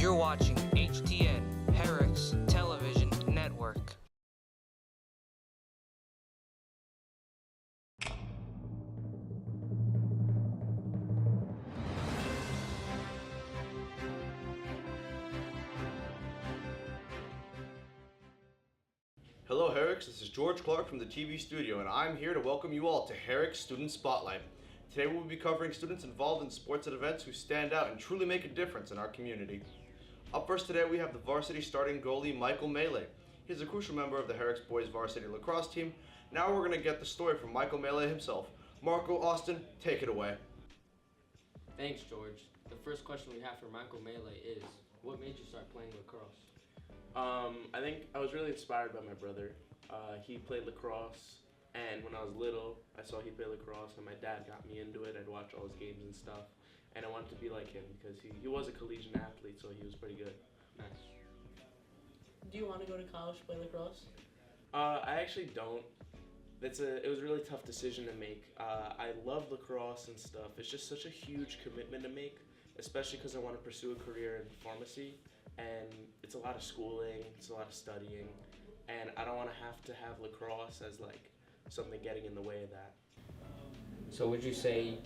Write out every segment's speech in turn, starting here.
You're watching HTN, Herricks Television Network. Hello Herricks, this is George Clark from the TV studio, and I'm here to welcome you all to Herricks Student Spotlight. Today we'll be covering students involved in sports and events who stand out and truly make a difference in our community. Up first today we have the varsity starting goalie Michael Melee. He's a crucial member of the Herricks boys varsity lacrosse team. Now we're going to get the story from Michael Melee himself. Marco Austin, take it away. Thanks, George. The first question we have for Michael Melee is, what made you start playing lacrosse? I think I was really inspired by my brother. He played lacrosse, and when I was little, I saw he played lacrosse, and my dad got me into it. I'd watch all his games and stuff, and I wanted to be like him because he was a collegiate athlete, so he was pretty good. Nice. Do you want to go to college to play lacrosse? I actually don't. It was a really tough decision to make. I love lacrosse and stuff. It's just such a huge commitment to make, especially because I want to pursue a career in pharmacy. And it's a lot of schooling, it's a lot of studying, and I don't want to have lacrosse as like something getting in the way of that. So would you say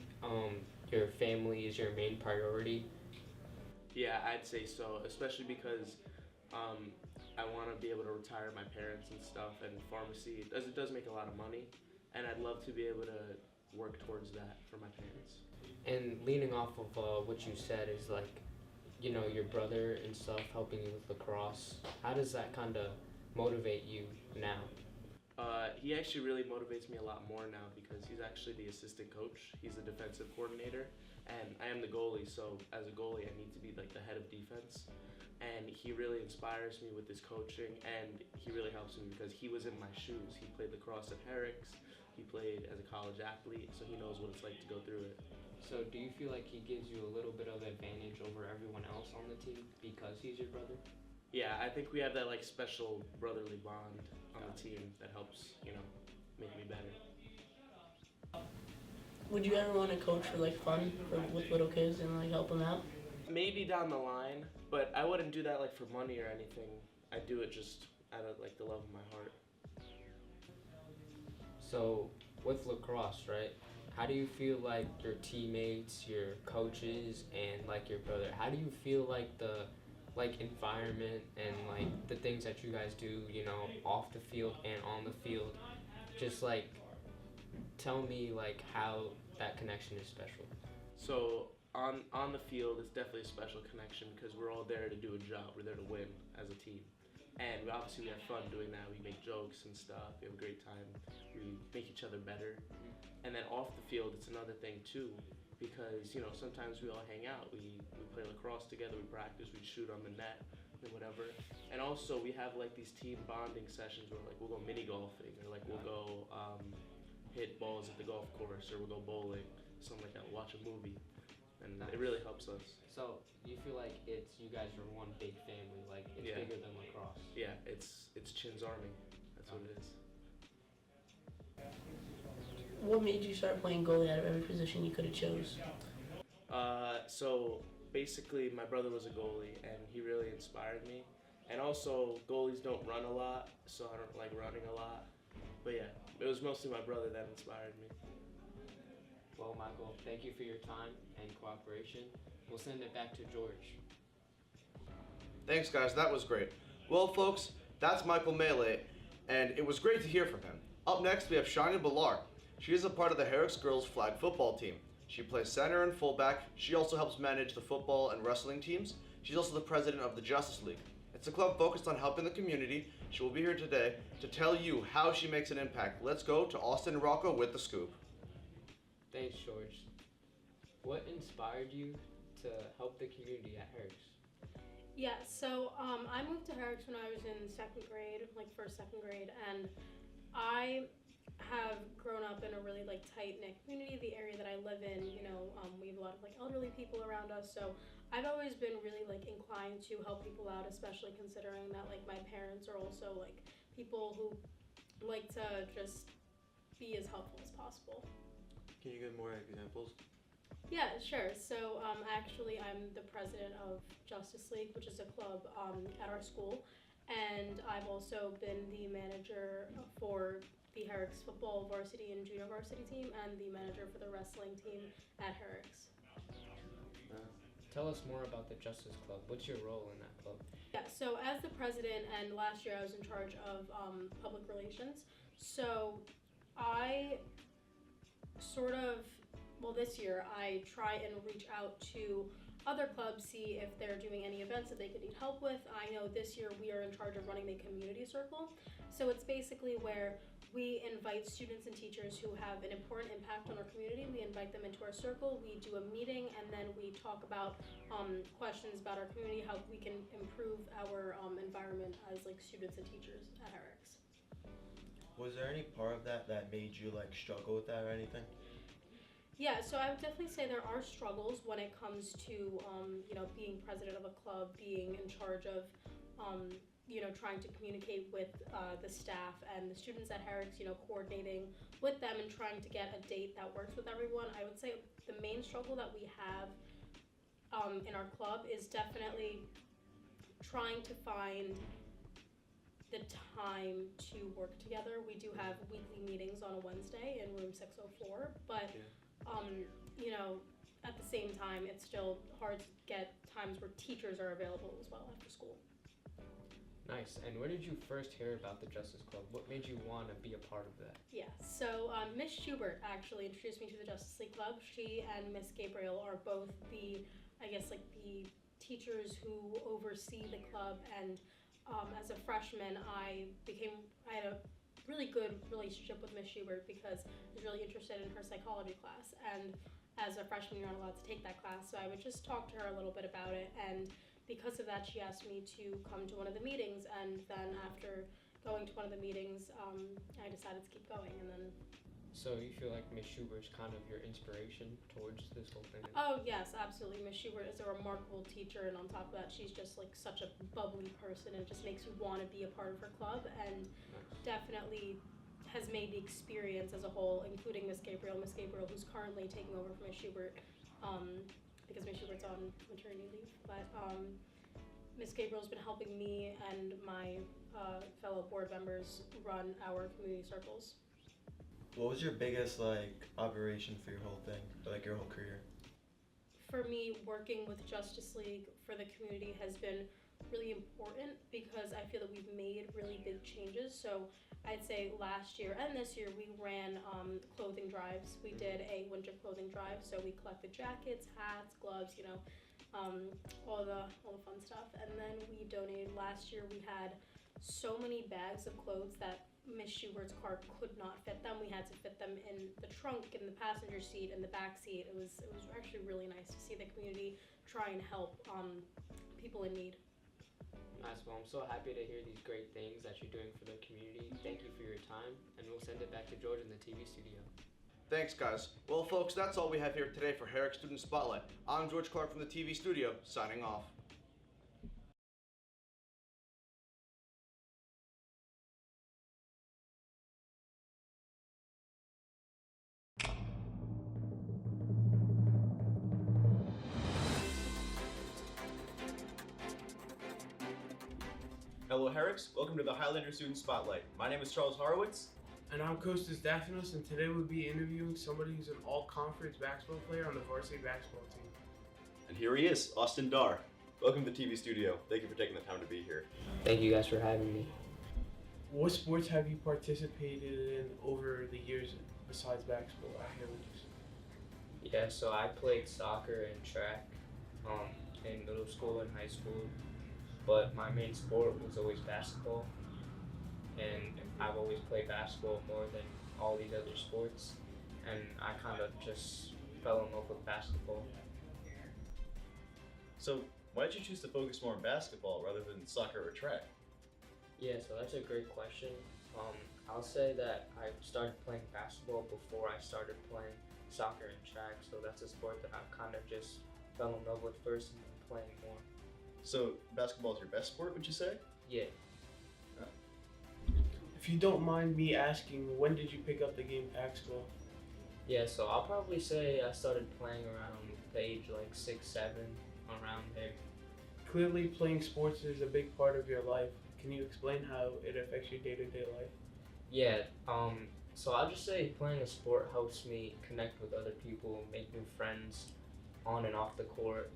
your family is your main priority? Yeah, I'd say so, especially because I want to be able to retire my parents and stuff, and pharmacy, it does make a lot of money, and I'd love to be able to work towards that for my parents. And leaning off of what you said is like, you know, your brother and stuff helping you with lacrosse. How does that kind of motivate you now? He actually really motivates me a lot more now because he's actually the assistant coach. He's the defensive coordinator, and I am the goalie. So as a goalie, I need to be like the head of defense. And he really inspires me with his coaching, and he really helps me because he was in my shoes. He played lacrosse at Herricks. He played as a college athlete, so he knows what it's like to go through it. So do you feel like he gives you a little bit of advantage over everyone else on the team because he's your brother? Yeah, I think we have that like special brotherly bond on the team that helps, you know, make me better. Would you ever want to coach for like fun with little kids and like help them out? Maybe down the line, but I wouldn't do that like for money or anything. I do it just out of like the love of my heart. So with lacrosse, right? How do you feel like your teammates, your coaches, and like your brother? How do you feel like the environment and like the things that you guys do, you know, off the field and on the field? Just like tell me like how that connection is special. So on the field, it's definitely a special connection because we're all there to do a job. We're there to win as a team. And obviously we have fun doing that. We make jokes and stuff. We have a great time. We make each other better. And then off the field, it's another thing too, because you know sometimes we all hang out. We play lacrosse together. We practice. We shoot on the net and whatever. And also we have like these team bonding sessions where like we'll go mini golfing or like we'll go hit balls at the golf course or we'll go bowling, something like that. We'll watch a movie, and it really helps us. So you feel like you guys are one big family, like it's bigger than lacrosse. Yeah, it's Chin's Army. That's what it is. What made you start playing goalie out of every position you could have chose? So basically my brother was a goalie and he really inspired me. And also goalies don't run a lot, so I don't like running a lot. But yeah, it was mostly my brother that inspired me. Well, Michael, thank you for your time and cooperation. We'll send it back to George. Thanks guys, that was great. Well folks, that's Michael Melee, and it was great to hear from him. Up next we have Shania Ballar. She is a part of the Herricks girls flag football team. She plays center and fullback. She also helps manage the football and wrestling teams. She's also the president of the Justice League. It's a club focused on helping the community. She will be here today to tell you how she makes an impact. Let's go to Austin and Rocco with the scoop. Thanks, George. What inspired you to help the community at Herricks? Yeah, so I moved to Herricks when I was in second grade, like second grade, and I have grown up in a really like tight-knit community. The area that I live in, you know, we have a lot of like elderly people around us, so I've always been really like inclined to help people out, especially considering that like my parents are also like people who like to just be as helpful as possible. Can you give more examples? Yeah, sure. So actually, I'm the president of Justice League, which is a club at our school, and I've also been the manager for the Herricks football varsity and junior varsity team, and the manager for the wrestling team at Herricks. Tell us more about the Justice Club. What's your role in that club? Yeah, so as the president, and last year I was in charge of public relations. So I sort of, well, this year I try and reach out to other clubs, see if they're doing any events that they could need help with. I know this year we are in charge of running the community circle. So it's basically where we invite students and teachers who have an important impact on our community. We invite them into our circle, we do a meeting, and then we talk about questions about our community, how we can improve our environment as like students and teachers at Herricks. Was there any part of that that made you like struggle with that or anything? Yeah, so I would definitely say there are struggles when it comes to, being president of a club, being in charge of, trying to communicate with the staff and the students at Herricks, coordinating with them and trying to get a date that works with everyone. I would say the main struggle that we have in our club is definitely trying to find the time to work together. We do have weekly meetings on a Wednesday in room 604, but at the same time, it's still hard to get times where teachers are available as well after school. Nice. And where did you first hear about the Justice Club? What made you want to be a part of that? Yeah, so Miss Schubert actually introduced me to the Justice League Club. She and Miss Gabriel are both the teachers who oversee the club, and as a freshman, I had a really good relationship with Miss Schubert because I was really interested in her psychology class, and as a freshman you're not allowed to take that class, so I would just talk to her a little bit about it, and because of that she asked me to come to one of the meetings, and then after going to one of the meetings I decided to keep going, and then So you feel like Miss Schubert's kind of your inspiration towards this whole thing? Oh yes, absolutely. Miss Schubert is a remarkable teacher, and on top of that, she's just like such a bubbly person, and it just makes you want to be a part of her club, and definitely has made the experience as a whole, including Miss Gabriel, who's currently taking over from Miss Schubert, because Miss Schubert's on maternity leave. But Miss Gabriel's been helping me and my fellow board members run our community circles. What was your biggest operation for your whole thing, for your whole career? For me, working with Justice League for the community has been really important because I feel that we've made really big changes. So I'd say last year and this year we ran clothing drives. We did a winter clothing drive, so we collected jackets, hats, gloves, all the fun stuff. And then we donated. Last year we had so many bags of clothes that Miss Schubert's car could not fit them. We had to fit them in the trunk, in the passenger seat, in the back seat. It was actually really nice to see the community try and help people in need. Nice. Well, I'm so happy to hear these great things that you're doing for the community. Thank you for your time, and we'll send it back to George in the TV studio. Thanks, guys. Well, folks, that's all we have here today for Herricks Student Spotlight. I'm George Clark from the TV studio, signing off. Hello, Herricks. Welcome to the Highlander Student Spotlight. My name is Charles Horowitz. And I'm Kostas Daphnos, and today we'll be interviewing somebody who's an all-conference basketball player on the varsity basketball team. And here he is, Austin Dar. Welcome to the TV studio. Thank you for taking the time to be here. Thank you guys for having me. What sports have you participated in over the years besides basketball at Herricks? Yeah, so I played soccer and track in middle school and high school, but my main sport was always basketball, and I've always played basketball more than all these other sports, and I kind of just fell in love with basketball. So, why did you choose to focus more on basketball rather than soccer or track? Yeah, so that's a great question. I'll say that I started playing basketball before I started playing soccer and track, so that's a sport that I kind of just fell in love with first and then playing more. So, basketball is your best sport, would you say? Yeah. If you don't mind me asking, when did you pick up the game basketball? Yeah, so I'll probably say I started playing around the age like 6, 7, around there. Clearly, playing sports is a big part of your life. Can you explain how it affects your day-to-day life? Yeah, so I'll just say playing a sport helps me connect with other people, make new friends on and off the court,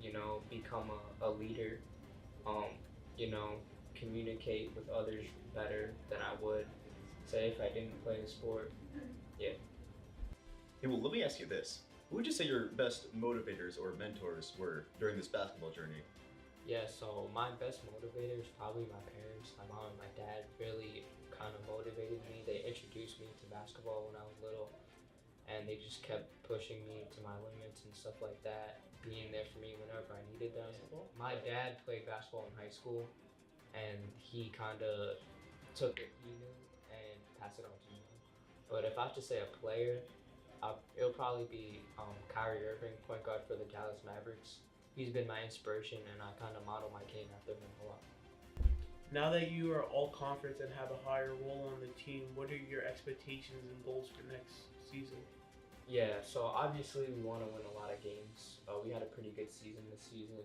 become a leader, um, you know, communicate with others better than I would say if I didn't play a sport. Yeah. Hey, well, let me ask you this. Who would you say your best motivators or mentors were during this basketball journey? Yeah, so my best motivator is probably my parents. My mom and my dad really kind of motivated me. They introduced me to basketball when I was little, and they just kept pushing me to my limits and stuff like that, being there for me whenever I needed them. My dad played basketball in high school, and he kind of took it he knew and passed it on to me. But if I have to say a player, it'll probably be Kyrie Irving, point guard for the Dallas Mavericks. He's been my inspiration, and I kind of model my game after him a lot. Now that you are all conference and have a higher role on the team, what are your expectations and goals for next season? Yeah, so obviously we want to win a lot of games. We had a pretty good season this season,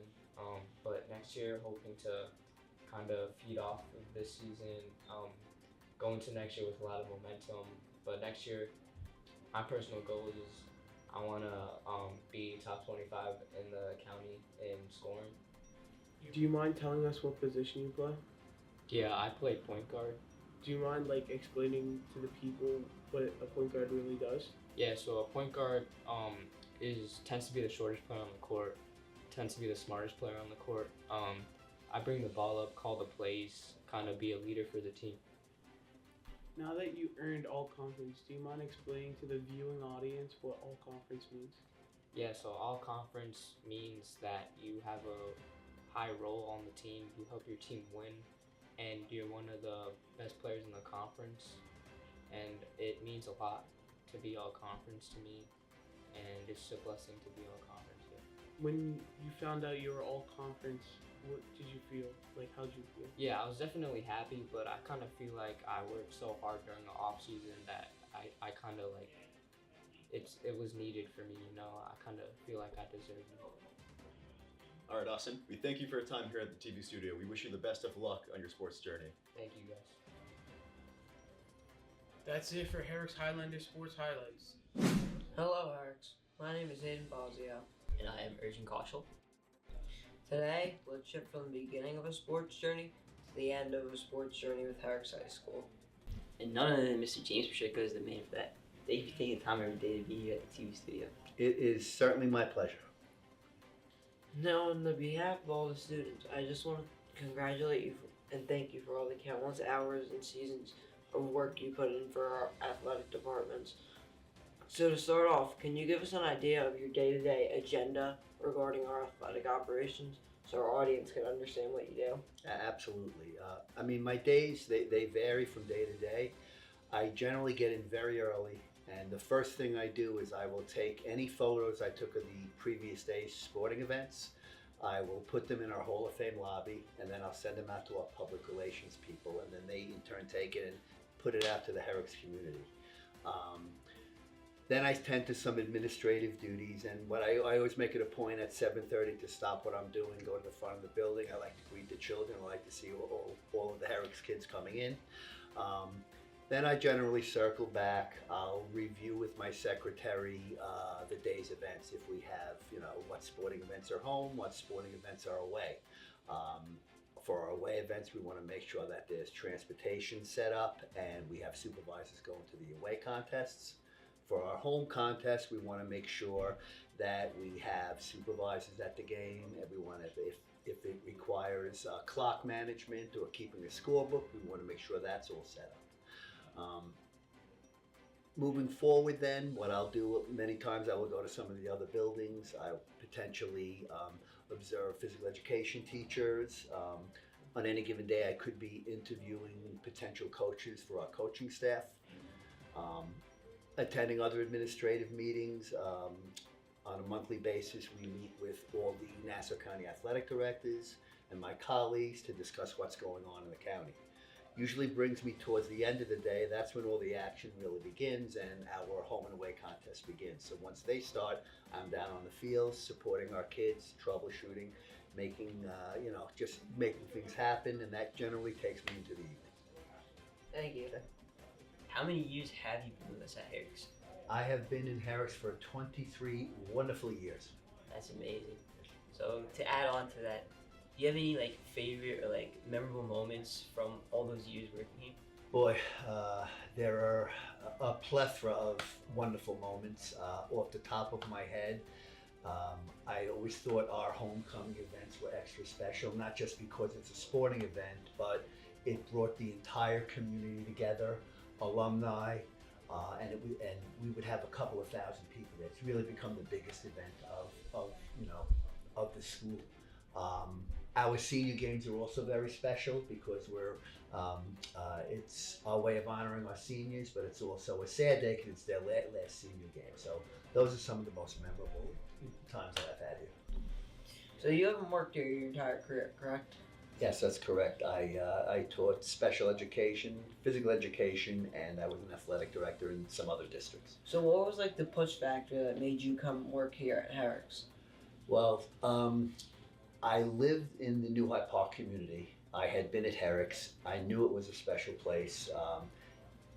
but next year hoping to kind of feed off of this season, go into next year with a lot of momentum. But next year, my personal goal is I want to be top 25 in the county in scoring. Do you mind telling us what position you play? Yeah, I play point guard. Do you mind explaining to the people what a point guard really does? Yeah, so a point guard tends to be the shortest player on the court, tends to be the smartest player on the court. I bring the ball up, call the plays, kind of be a leader for the team. Now that you earned all conference, do you mind explaining to the viewing audience what all conference means? Yeah, so all conference means that you have a high role on the team, you help your team win, and you're one of the best players in the conference. And it means a lot to be all conference to me, and it's a blessing to be all conference. Yeah. When you found out you were all conference, what did you feel? How did you feel? Yeah, I was definitely happy, but I kind of feel like I worked so hard during the off season that I kind of it was needed for me. I kind of feel like I deserved it. All right, Austin, we thank you for your time here at the TV studio. We wish you the best of luck on your sports journey. Thank you, guys. That's it for Herricks Highlander Sports Highlights. Hello, Herricks. My name is Aiden Bosio. And I am Urgent Kaushal. Today, let's shift from the beginning of a sports journey to the end of a sports journey with Herricks High School. And none other than Mr. James Pacheco is the man for that. Thank you for taking the time every day to be here at the TV studio. It is certainly my pleasure. Now, on the behalf of all the students, I just want to congratulate you and thank you for all the countless hours and seasons of work you put in for our athletic departments. So to start off, can you give us an idea of your day-to-day agenda regarding our athletic operations so our audience can understand what you do? Absolutely. My days, they vary from day to day. I generally get in very early, and the first thing I do is I will take any photos I took of the previous day's sporting events. I will put them in our Hall of Fame lobby, and then I'll send them out to our public relations people, and then they in turn take it and put it out to the Herricks community. Then I tend to some administrative duties, and I always make it a point at 7:30 to stop what I'm doing, go to the front of the building. I like to greet the children. I like to see all of the Herricks kids coming in. Then I generally circle back. I'll review with my secretary the day's events. If we have, what sporting events are home, what sporting events are away. For our away events, we want to make sure that there's transportation set up and we have supervisors going to the away contests. For our home contests, we want to make sure that we have supervisors at the game. If it requires clock management or keeping a scorebook, we want to make sure that's all set up. Moving forward then, what I'll do many times, I will go to some of the other buildings. I'll potentially observe physical education teachers. On any given day, I could be interviewing potential coaches for our coaching staff. Attending other administrative meetings. On a monthly basis, we meet with all the Nassau County athletic directors and my colleagues to discuss what's going on in the county. usually brings me towards the end of the day. That's when all the action really begins and our home and away contest begins. So once they start, I'm down on the field supporting our kids, troubleshooting, making, just making things happen, and that generally takes me into the evening. Thank you. How many years have you been with us at Herricks? I have been in Herricks for 23 wonderful years. That's amazing. So to add on to that, do you have any like favorite or like memorable moments from all those years working here? Boy, there are a plethora of wonderful moments. Off the top of my head, I always thought our homecoming events were extra special, not just because it's a sporting event, but it brought the entire community together, alumni, and we would have a couple of thousand people there. It's really become the biggest event of the school. Our senior games are also very special because it's our way of honoring our seniors, but it's also a sad day because it's their last senior game. So those are some of the most memorable times that I've had here. So you haven't worked here your entire career, correct? Yes, that's correct. I taught special education, physical education, and I was an athletic director in some other districts. So what was like the push factor that made you come work here at Herricks? Well, I lived in the New Hyde Park community. I had been at Herricks. I knew it was a special place.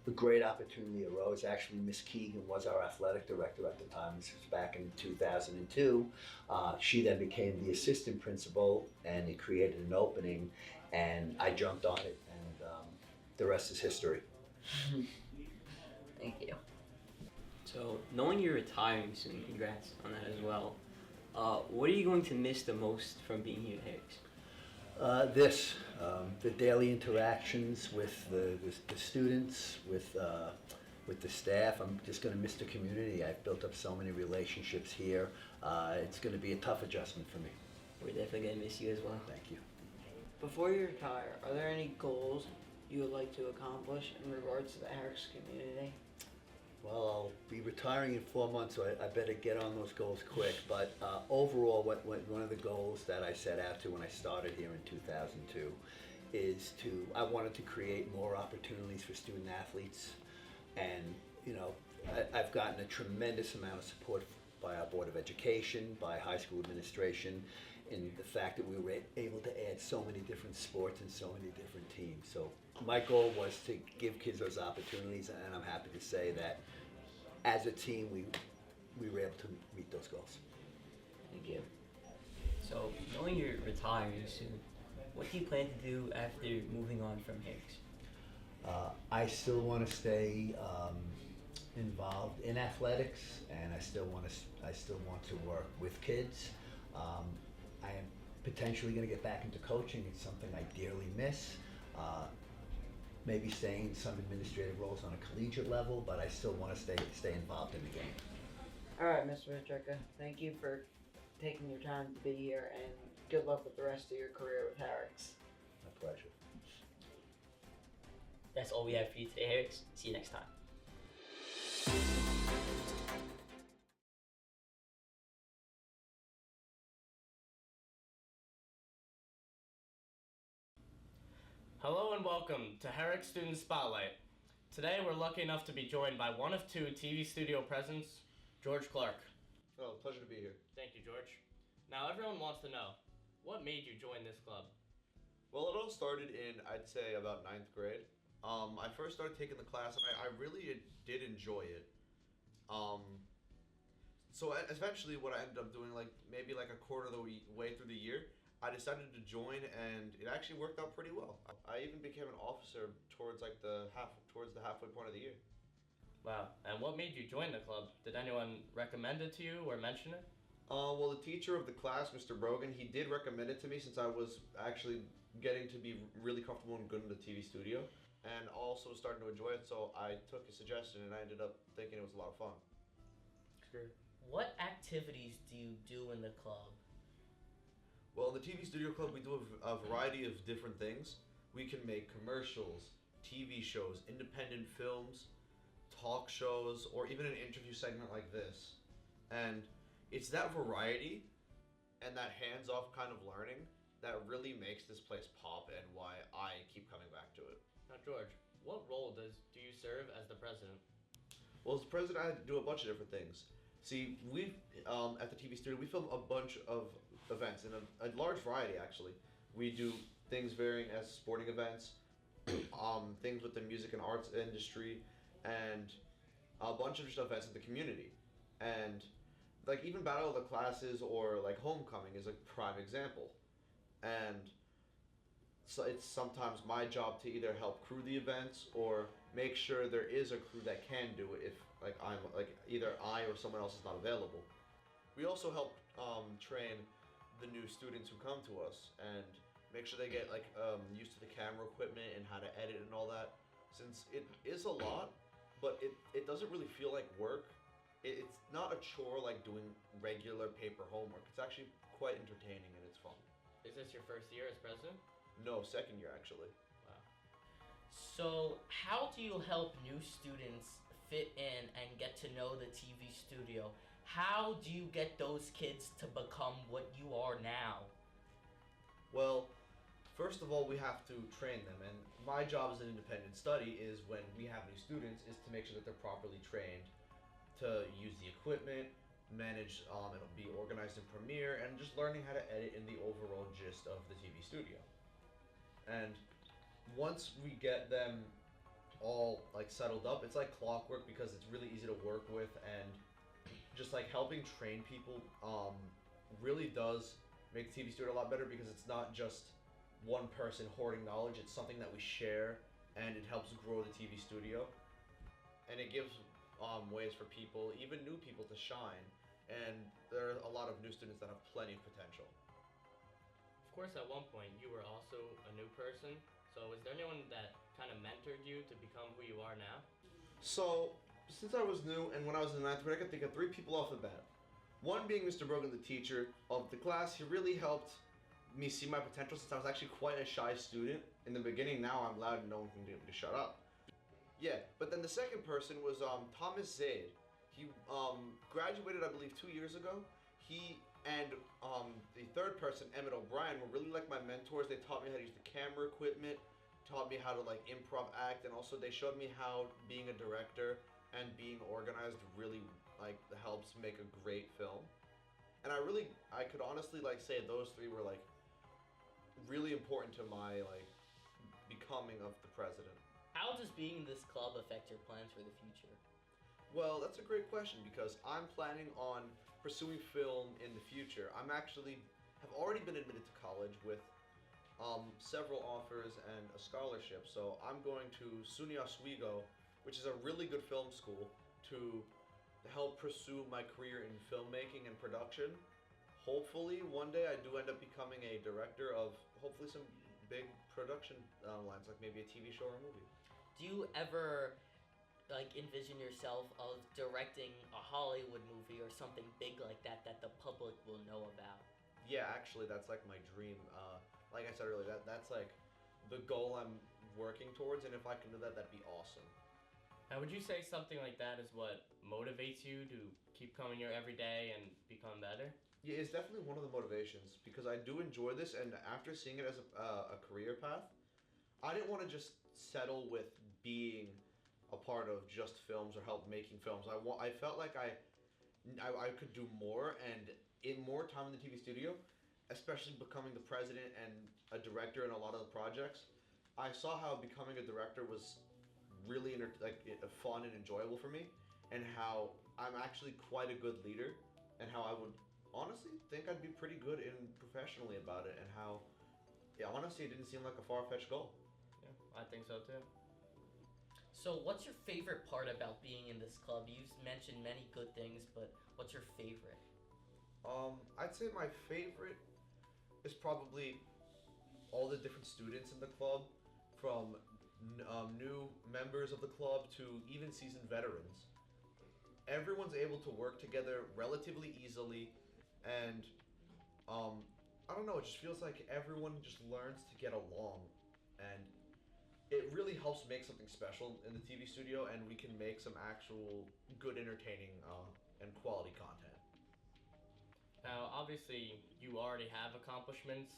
A great opportunity arose. Actually, Miss Keegan was our athletic director at the time. This was back in 2002. She then became the assistant principal, and it created an opening, and I jumped on it, and the rest is history. Thank you. So knowing you're retiring soon, congrats on that as well. What are you going to miss the most from being here at Herricks? The daily interactions with the students, with the staff. I'm just going to miss the community. I've built up so many relationships here. It's going to be a tough adjustment for me. We're definitely going to miss you as well. Thank you. Before you retire, are there any goals you would like to accomplish in regards to the Herricks community? Well, I'll be retiring in 4 months, so I better get on those goals quick. But overall, one of the goals that I set out to when I started here in 2002 is I wanted to create more opportunities for student athletes. And, I've gotten a tremendous amount of support by our Board of Education, by high school administration, in the fact that we were able to add so many different sports and so many different teams. So my goal was to give kids those opportunities, and I'm happy to say that as a team, we were able to meet those goals. Thank you. So, knowing you're retiring soon, what do you plan to do after moving on from Herricks? I still want to stay involved in athletics, and I still want to work with kids. I am potentially going to get back into coaching. It's something I dearly miss. Maybe staying in some administrative roles on a collegiate level, but I still want to stay involved in the game. All right, Mr. Patrica, thank you for taking your time to be here, and good luck with the rest of your career with Herricks. My pleasure. That's all we have for you today, Herricks. See you next time. Hello and welcome to Herricks Student Spotlight. Today we're lucky enough to be joined by one of two TV studio presents, George Clark. Oh, pleasure to be here. Thank you, George. Now everyone wants to know, what made you join this club? Well, it all started in, I'd say, about 9th grade. I first started taking the class, and I really did enjoy it. So eventually what I ended up doing, maybe a quarter of the way through the year, I decided to join, and it actually worked out pretty well. I even became an officer towards the halfway point of the year. Wow, and what made you join the club? Did anyone recommend it to you or mention it? Well, the teacher of the class, Mr. Brogan, he did recommend it to me since I was actually getting to be really comfortable and good in the TV studio, and also starting to enjoy it, so I took his suggestion, and I ended up thinking it was a lot of fun. Sure. What activities do you do in the club? Well, in the TV Studio Club, we do a variety of different things. We can make commercials, TV shows, independent films, talk shows, or even an interview segment like this. And it's that variety and that hands-off kind of learning that really makes this place pop and why I keep coming back to it. Now, George, what role do you serve as the president? Well, as president, I do a bunch of different things. See, we at the TV studio, we film a bunch of events in a large variety, actually. We do things varying as sporting events, things with the music and arts industry, and a bunch of just events in the community. And like even Battle of the Classes or like Homecoming is a prime example. And so it's sometimes my job to either help crew the events or make sure there is a crew that can do it if like I'm like either I or someone else is not available. We also help train the new students who come to us and make sure they get like used to the camera equipment and how to edit and all that. Since it is a lot, but it doesn't really feel like work. It's not a chore like doing regular paper homework. It's actually quite entertaining and it's fun. Is this your first year as president? No, second year actually. Wow. So, how do you help new students fit in and get to know the TV studio? How do you get those kids to become what you are now? Well, first of all, we have to train them, and my job as an independent study is when we have new students is to make sure that they're properly trained to use the equipment, manage and be organized in Premiere, and just learning how to edit in the overall gist of the TV studio. And once we get them all like settled up, it's like clockwork because it's really easy to work with, and just like helping train people really does make the TV studio a lot better because it's not just one person hoarding knowledge. It's something that we share, and it helps grow the TV studio, and it gives ways for people, even new people, to shine. And there are a lot of new students that have plenty of potential. Of course, at one point you were also a new person. So, is there anyone that kind of mentored you to become who you are now? So, since I was new and when I was in ninth grade, I could think of 3 people off the bat. One being Mr. Brogan, the teacher of the class. He really helped me see my potential since I was actually quite a shy student. In the beginning, now I'm loud and no one can get me to shut up. Yeah, but then the second person was Thomas Zaid. He graduated, I believe, 2 years ago. He and the third person, Emmett O'Brien, were really like my mentors. They taught me how to use the camera equipment, taught me how to like improv act, and also they showed me how being a director and being organized really like helps make a great film. And I could honestly like say those 3 were like really important to my like becoming of the president. How does being in this club affect your plans for the future? Well, that's a great question because I'm planning on pursuing film in the future. Have already been admitted to college with several offers and a scholarship. So I'm going to SUNY Oswego, which is a really good film school, to help pursue my career in filmmaking and production. Hopefully, one day I do end up becoming a director of hopefully some big production lines, like maybe a TV show or a movie. Do you ever like envision yourself of directing a Hollywood movie or something big like that that the public will know about? Yeah, actually, that's like my dream. Like I said earlier, that's like the goal I'm working towards, and if I can do that, that'd be awesome. Now, would you say something like that is what motivates you to keep coming here every day and become better? Yeah, it's definitely one of the motivations because I do enjoy this, and after seeing it as a career path, I didn't want to just settle with being a part of just films or help making films. I felt like I could do more, and in more time in the TV studio, especially becoming the president and a director in a lot of the projects, I saw how becoming a director was really fun and enjoyable for me, and how I'm actually quite a good leader, and how I would honestly think I'd be pretty good in professionally about it, and how, yeah, honestly, it didn't seem like a far-fetched goal. Yeah, I think so too. So what's your favorite part about being in this club? You've mentioned many good things, but what's your favorite? I'd say my favorite is probably all the different students in the club, from new members of the club to even seasoned veterans. Everyone's able to work together relatively easily, and I don't know, it just feels like everyone just learns to get along, and it really helps make something special in the TV studio, and we can make some actual good entertaining and quality content. Now, obviously, you already have accomplishments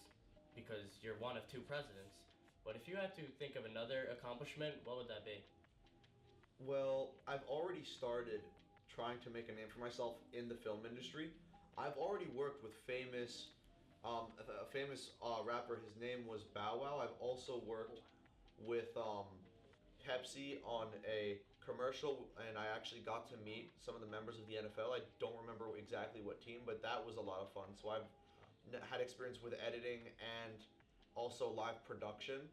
because you're one of 2 presidents. But if you had to think of another accomplishment, what would that be? Well, I've already started trying to make a name for myself in the film industry. I've already worked with a famous rapper. His name was Bow Wow. I've also worked with Pepsi on a commercial, and I actually got to meet some of the members of the NFL. I don't remember exactly what team, but that was a lot of fun. So I've had experience with editing and also live production.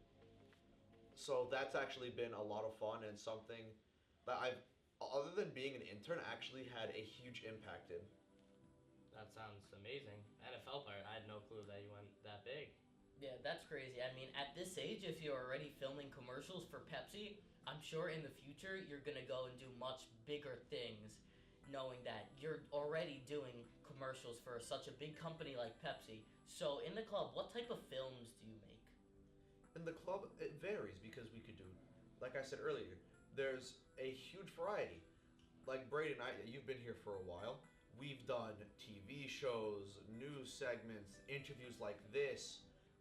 So that's actually been a lot of fun and something that I've, other than being an intern, actually had a huge impact in. That sounds amazing. NFL player, I had no clue that you went that big. Yeah, that's crazy. I mean, at this age, if you're already filming commercials for Pepsi, I'm sure in the future you're gonna go and do much bigger things, knowing that you're already doing commercials for such a big company like Pepsi. So in the club, what type of films do you make? In the club, it varies because we could do, like I said earlier, there's a huge variety. Like Brady and I, you've been here for a while. We've done TV shows, news segments, interviews like this.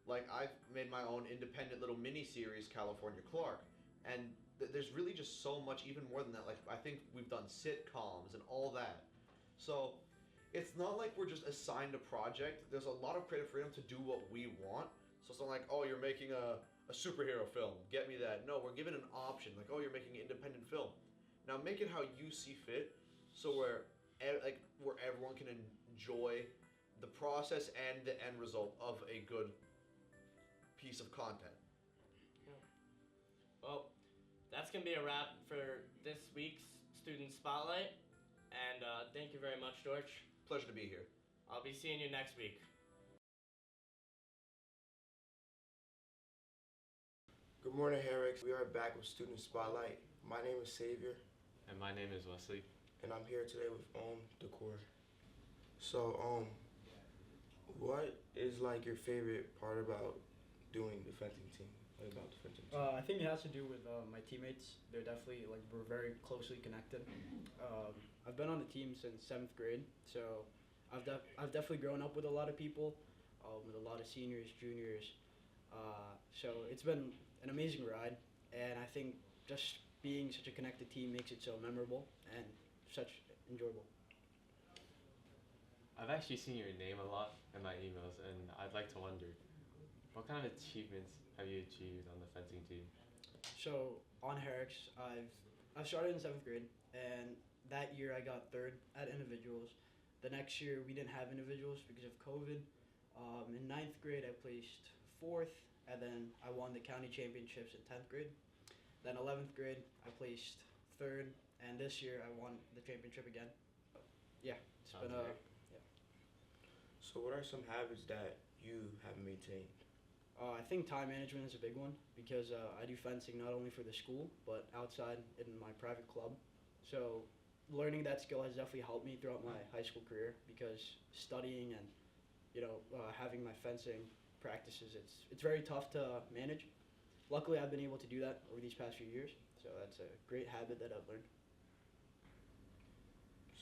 Like I've made my own independent little mini series, California Clark, and there's really just so much, even more than that. Like I think we've done sitcoms and all that. So it's not like we're just assigned a project. There's a lot of creative freedom to do what we want. So it's not like, oh, you're making a superhero film, get me that. No, we're given an option. Like, oh, you're making an independent film. Now make it how you see fit, so where everyone can enjoy the process and the end result of a good piece of content. Well, that's going to be a wrap for this week's Student Spotlight. And thank you very much, George. Pleasure to be here. I'll be seeing you next week. Good morning, Herricks. We are back with Student Spotlight. My name is Xavier. And my name is Wesley. And I'm here today with Decor. So, what is like your favorite part about doing the fencing team? Like about the fencing team? I think it has to do with my teammates. They're definitely we're very closely connected. I've been on the team since 7th grade, so I've definitely grown up with a lot of people, with a lot of seniors, juniors. So it's been an amazing ride, and I think just being such a connected team makes it so memorable and such enjoyable. I've actually seen your name a lot in my emails, and I'd like to wonder, what kind of achievements have you achieved on the fencing team? So on Herricks, I've started in 7th grade, and that year I got 3rd at individuals. The next year we didn't have individuals because of COVID. In 9th grade I placed 4th, and then I won the county championships in 10th grade. Then 11th grade I placed 3rd, and this year I won the championship again. Yeah, it's Sounds been great. So what are some habits that you have maintained? I think time management is a big one because I do fencing not only for the school but outside in my private club. So learning that skill has definitely helped me throughout my high school career because studying and having my fencing practices, it's very tough to manage. Luckily, I've been able to do that over these past few years, so that's a great habit that I've learned.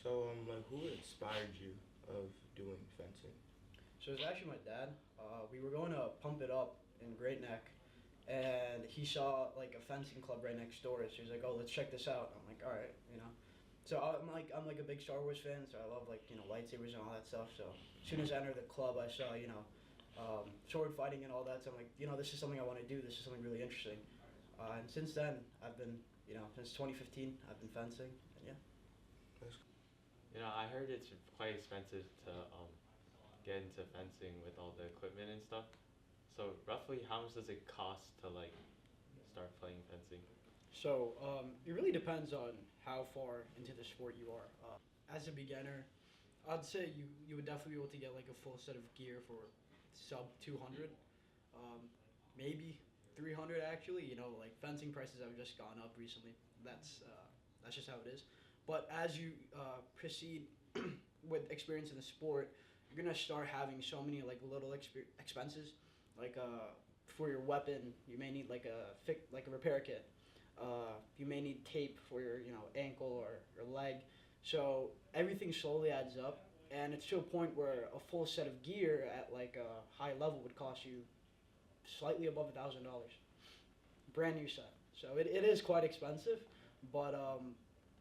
So who inspired you of doing fencing? So it was actually my dad. We were going to Pump It Up in Great Neck, and he saw like a fencing club right next door. So he's like, "Oh, let's check this out." I'm like, "All right," So I'm like a big Star Wars fan, so I love lightsabers and all that stuff. So as soon as I entered the club, I saw sword fighting and all that. So I'm like, this is something I want to do. This is something really interesting. And since then, I've been since 2015, I've been fencing. And yeah. I heard it's quite expensive to get into fencing with all the equipment and stuff. So roughly, how much does it cost to start playing fencing? So it really depends on how far into the sport you are. As a beginner, I'd say you would definitely be able to get like a full set of gear for sub 200, maybe 300 actually. Like fencing prices have just gone up recently. That's just how it is. But as you proceed with experience in the sport, you're gonna start having so many little expenses. For your weapon, you may need like a repair kit. You may need tape for your ankle or your leg. So everything slowly adds up, and it's to a point where a full set of gear at a high level would cost you slightly above $1,000. brand new set. So it is quite expensive, but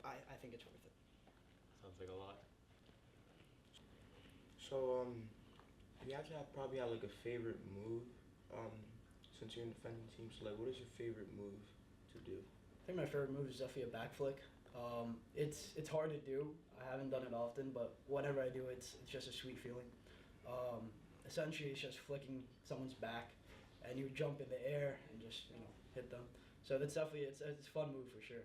I think it's worth it. Sounds like a lot. So you have to probably have like a favorite move, since you're in the defending team. So like, what is your favorite move to do? I think my favorite move is definitely a back flick. It's hard to do. I haven't done it often, but whenever I do, it's just a sweet feeling. Essentially, it's just flicking someone's back, and you jump in the air and just hit them. So that's definitely it's a fun move for sure.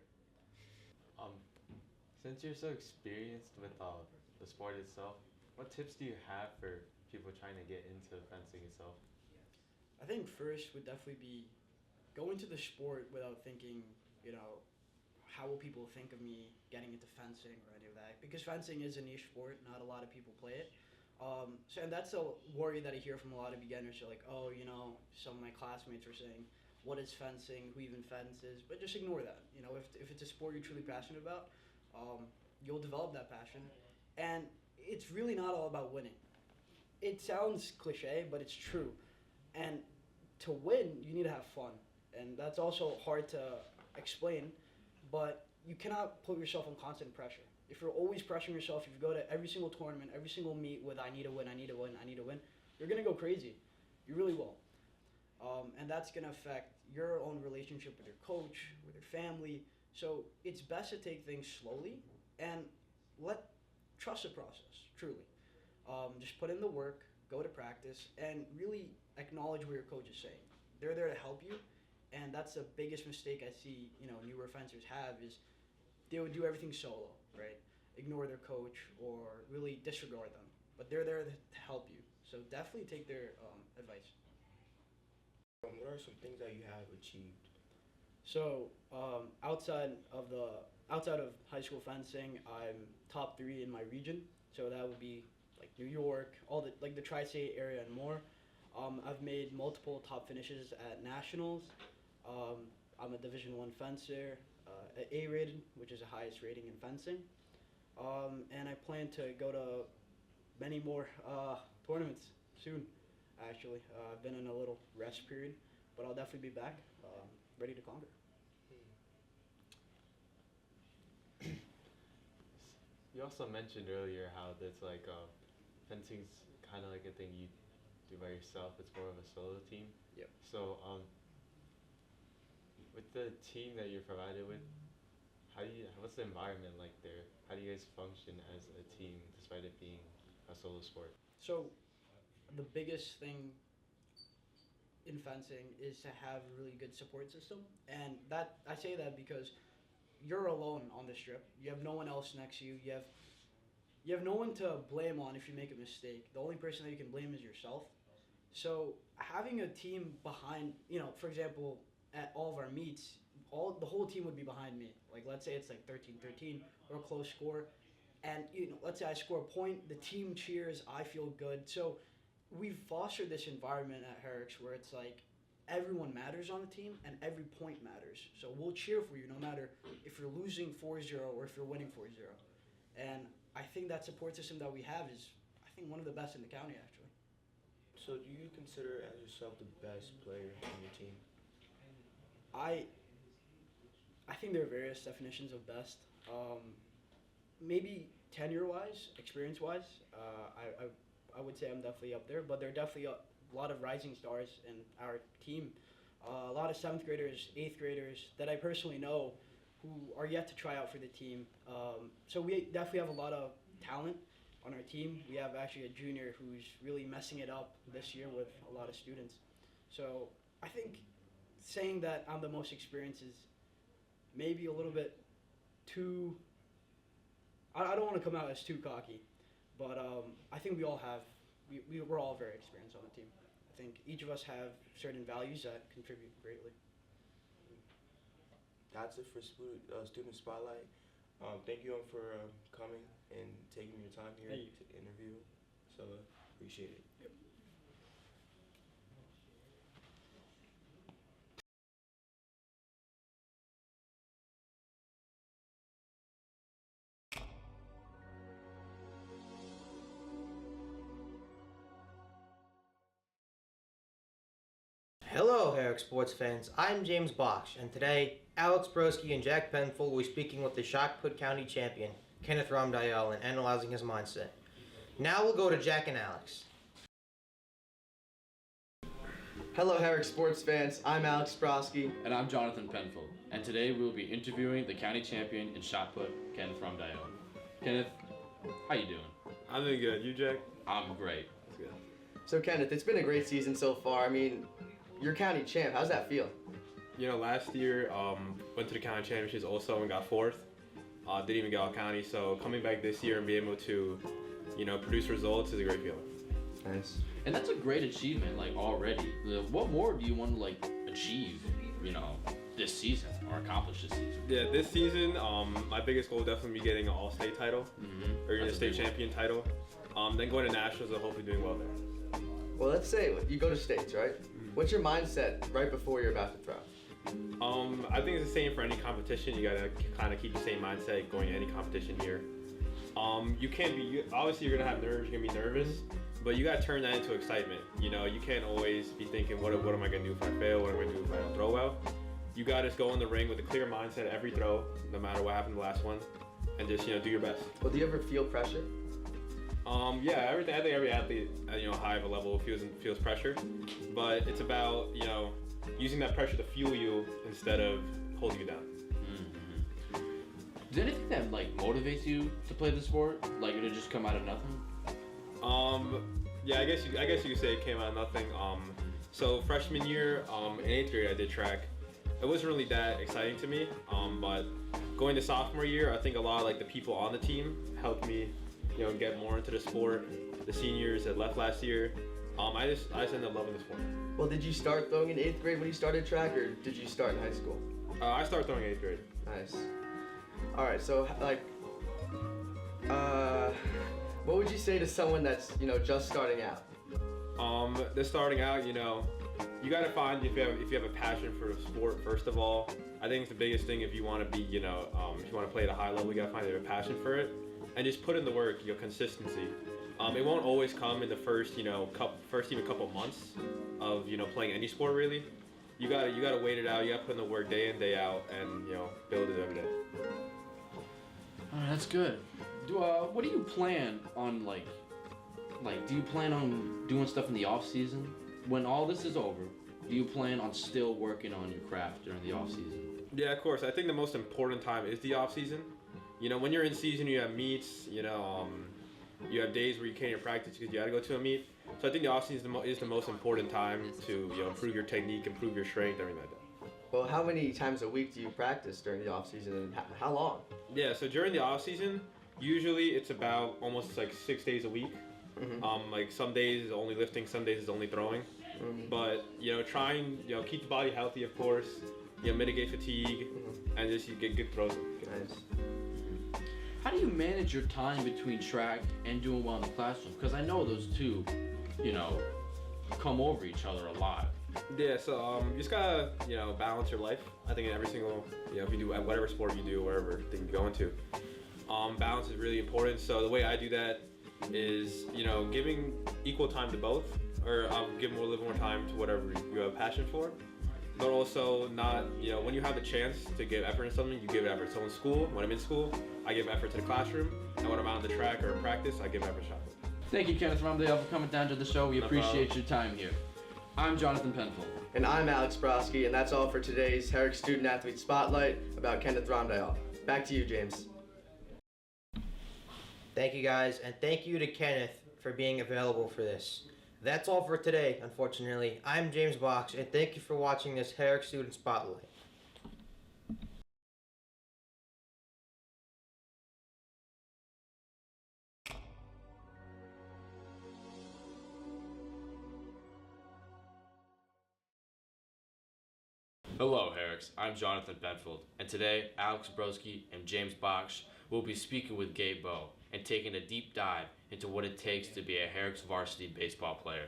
Since you're so experienced with the sport itself, what tips do you have for people trying to get into fencing itself? I think first would definitely be go into the sport without thinking, how will people think of me getting into fencing or any of that? Because fencing is a niche sport, not a lot of people play it. And that's a worry that I hear from a lot of beginners. They're like, oh, some of my classmates were saying, what is fencing? Who even fences? But just ignore that. If it's a sport you're truly passionate about, you'll develop that passion. And it's really not all about winning. It sounds cliche, but it's true. And to win, you need to have fun. And that's also hard to explain, but you cannot put yourself in constant pressure. If you're always pressuring yourself, if you go to every single tournament, every single meet with I need to win, I need to win, I need to win, you're going to go crazy. You really will. And that's going to affect your own relationship with your coach, with your family. So it's best to take things slowly and trust the process, truly. Just put in the work, go to practice, and really acknowledge what your coach is saying. They're there to help you, and that's the biggest mistake I see, newer fencers have is they would do everything solo, right? Ignore their coach or really disregard them. But they're there to help you. So definitely take their advice. What are some things that you have achieved? So outside of high school fencing, I'm top 3 in my region. So that would be like New York, all the tri-state area and more. I've made multiple top finishes at nationals. I'm a Division I fencer, at A-rated, which is the highest rating in fencing. And I plan to go to many more tournaments soon, actually. I've been in a little rest period, but I'll definitely be back, ready to conquer. You also mentioned earlier how that's like fencing's kind of like a thing you do by yourself. It's more of a solo team. Yep. So with the team that you're provided with, what's the environment like there? How do you guys function as a team despite it being a solo sport? So the biggest thing in fencing is to have a really good support system, and that I say that because you're alone on the strip. You have no one else next to you. You have no one to blame on if you make a mistake. The only person that you can blame is yourself. So having a team behind, for example, at all of our meets, the whole team would be behind me. Like let's say it's like 13-13 or a close score, and let's say I score a point, the team cheers, I feel good. So we've fostered this environment at Herricks where it's like everyone matters on the team and every point matters. So we'll cheer for you no matter if you're losing 4-0 or if you're winning 4-0. And I think that support system that we have is, I think, one of the best in the county, actually. So do you consider as yourself the best player on your team? I think there are various definitions of best. Maybe tenure-wise, experience-wise, I would say I'm definitely up there, but there are definitely a lot of rising stars in our team. A lot of 7th graders, 8th graders that I personally know who are yet to try out for the team. So we definitely have a lot of talent on our team. We have actually a junior who's really messing it up this year with a lot of students. So I think saying that I'm the most experienced is maybe a little bit too, I don't want to come out as too cocky, but I think we're all very experienced on the team. I think each of us have certain values that contribute greatly. That's it for Student Spotlight. Thank you all for coming and taking your time here to interview. So appreciate it. Yep. Hello, Herrick sports fans. I'm James Bosch, and today Alex Broski and Jack Penfold will be speaking with the shot put county champion, Kenneth Ramdial, and analyzing his mindset. Now we'll go to Jack and Alex. Hello, Herrick sports fans. I'm Alex Broski. And I'm Jonathan Penfold. And today we will be interviewing the county champion in shot put, Kenneth Ramdial. Kenneth, how you doing? I'm doing good. You, Jack? I'm great. That's good. So, Kenneth, it's been a great season so far. I mean, you're county champ. How's that feel? You know, last year, went to the county championships also and got fourth. Didn't even get all county. So coming back this year and being able to, produce results is a great feeling. Nice. And that's a great achievement, already. What more do you want to, achieve, this season or accomplish this season? Yeah, this season, my biggest goal will definitely be getting an all-state title, or a state champion title. Then going to nationals and hopefully doing well there. Well, let's say you go to states, right? What's your mindset right before you're about to throw? I think it's the same for any competition. You gotta kind of keep the same mindset going to any competition here. You can't be, obviously you're gonna have nerves, you're gonna be nervous, but you gotta turn that into excitement. You can't always be thinking, what am I gonna do if I fail? What am I gonna do if I don't throw well? You gotta just go in the ring with a clear mindset every throw, no matter what happened the last one, and just, do your best. Well, do you ever feel pressure? Yeah, I think every athlete at high of a level feels pressure, but it's about using that pressure to fuel you instead of holding you down. Mm-hmm. Is there anything that motivates you to play the sport? Did it just come out of nothing? Yeah, I guess you could say it came out of nothing. So freshman year, in 8th grade, I did track. It wasn't really that exciting to me, but going to sophomore year, I think a lot of the people on the team helped me get more into the sport. The seniors that left last year, I just ended up loving the sport. Well, did you start throwing in 8th grade when you started track, or did you start in high school? I started throwing in 8th grade. Nice. All right, so what would you say to someone that's just starting out? They're starting out. You gotta find if you have a passion for the sport. First of all, I think it's the biggest thing. If you want to be, if you want to play at a high level, you gotta find you have a passion for it. And just put in the work, consistency. It won't always come in the first even couple months of playing any sport really. You gotta wait it out. You gotta put in the work day in day out, and build it every day. That's good. What do you plan on do you plan on doing stuff in the off season? When all this is over, do you plan on still working on your craft during the off season? Yeah, of course. I think the most important time is the off season. When you're in season, you have meets, you have days where you can't even practice because you got to go to a meet. So I think the off season is the most important time to improve your technique, improve your strength, everything like that. Well, how many times a week do you practice during the off season, and how long? Yeah, so during the off season, usually it's about almost 6 days a week. Mm-hmm. Some days is only lifting, some days is only throwing. Mm-hmm. But try and keep the body healthy, of course. Mitigate fatigue, and just you get good throws. Nice. How do you manage your time between track and doing well in the classroom? Because I know those two, come over each other a lot. Yeah, so you just gotta, balance your life. I think in every single, if you do whatever sport you do, wherever thing you go into, balance is really important. So the way I do that is, giving equal time to both, or I'll give a little more time to whatever you have a passion for. But also not, when you have the chance to give effort in something, you give effort. So in school, when I'm in school, I give effort to the classroom, and when I'm out on the track or in practice, I give effort to shot put. Thank you, Kenneth Ramdial, for coming down to the show. We appreciate your time here. I'm Jonathan Penfold. And I'm Alex Broski, and that's all for today's Herrick Student Athlete Spotlight about Kenneth Ramdial. Back to you, James. Thank you guys, and thank you to Kenneth for being available for this. That's all for today, unfortunately. I'm James Box, and thank you for watching this Herrick Student Spotlight. Hello, Herricks. I'm Jonathan Penfold, and today Alex Broski and James Box will be speaking with Gabe Bowe and taking a deep dive into what it takes to be a Herricks varsity baseball player.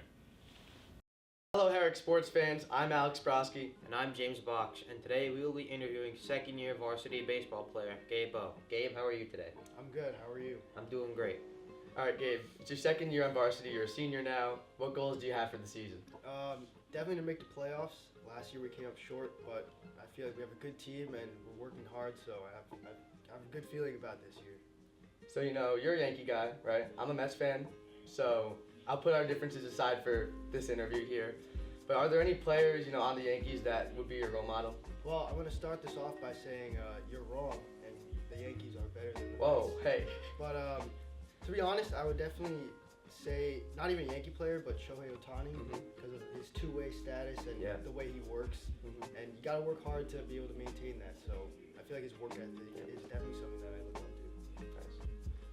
Hello, Herrick sports fans. I'm Alex Broski. And I'm James Box, and today we will be interviewing second-year varsity baseball player Gabe Bowe. Gabe, how are you today? I'm good. How are you? I'm doing great. All right, Gabe. It's your second year on varsity. You're a senior now. What goals do you have for the season? Definitely to make the playoffs. last year we came up short, but I feel like we have a good team and we're working hard, so I have a good feeling about this year. So, you know, you're a Yankee guy, right? I'm a Mets fan, so I'll put our differences aside for this interview here. But are there any players, you know, on the Yankees that would be your role model? Well, I'm going to start this off by saying you're wrong, and the Yankees are better than the Whoa, Mets. hey. But to be honest, I would definitely say, not even a Yankee player, but Shohei Ohtani, because of his two-way status and the way he works. And you got to work hard to be able to maintain that. So I feel like his work ethic is definitely something that I look up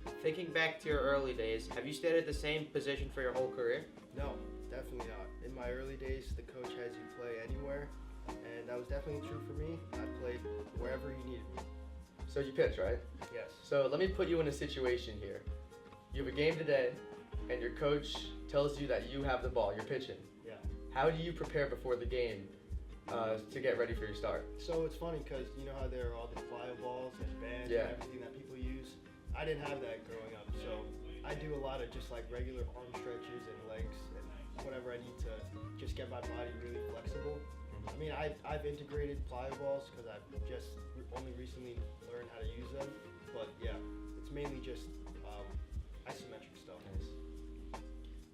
to. Thinking back to your early days, have you stayed at the same position for your whole career? No, definitely not. In my early days, the coach has you play anywhere, and that was definitely true for me. I played wherever he needed me. So you pitch, right? Yes. So let me put you in a situation here. You have a game today, and your coach tells you that you have the ball, you're pitching. Yeah. How do you prepare before the game to get ready for your start? So it's funny because you know how there are all the plyo balls and bands and everything that people use? I didn't have that growing up, so I do a lot of just like regular arm stretches and legs and whatever I need to just get my body really flexible. I mean, I've integrated plyo balls because I've just only recently learned how to use them, but yeah, it's mainly just isometric stuff.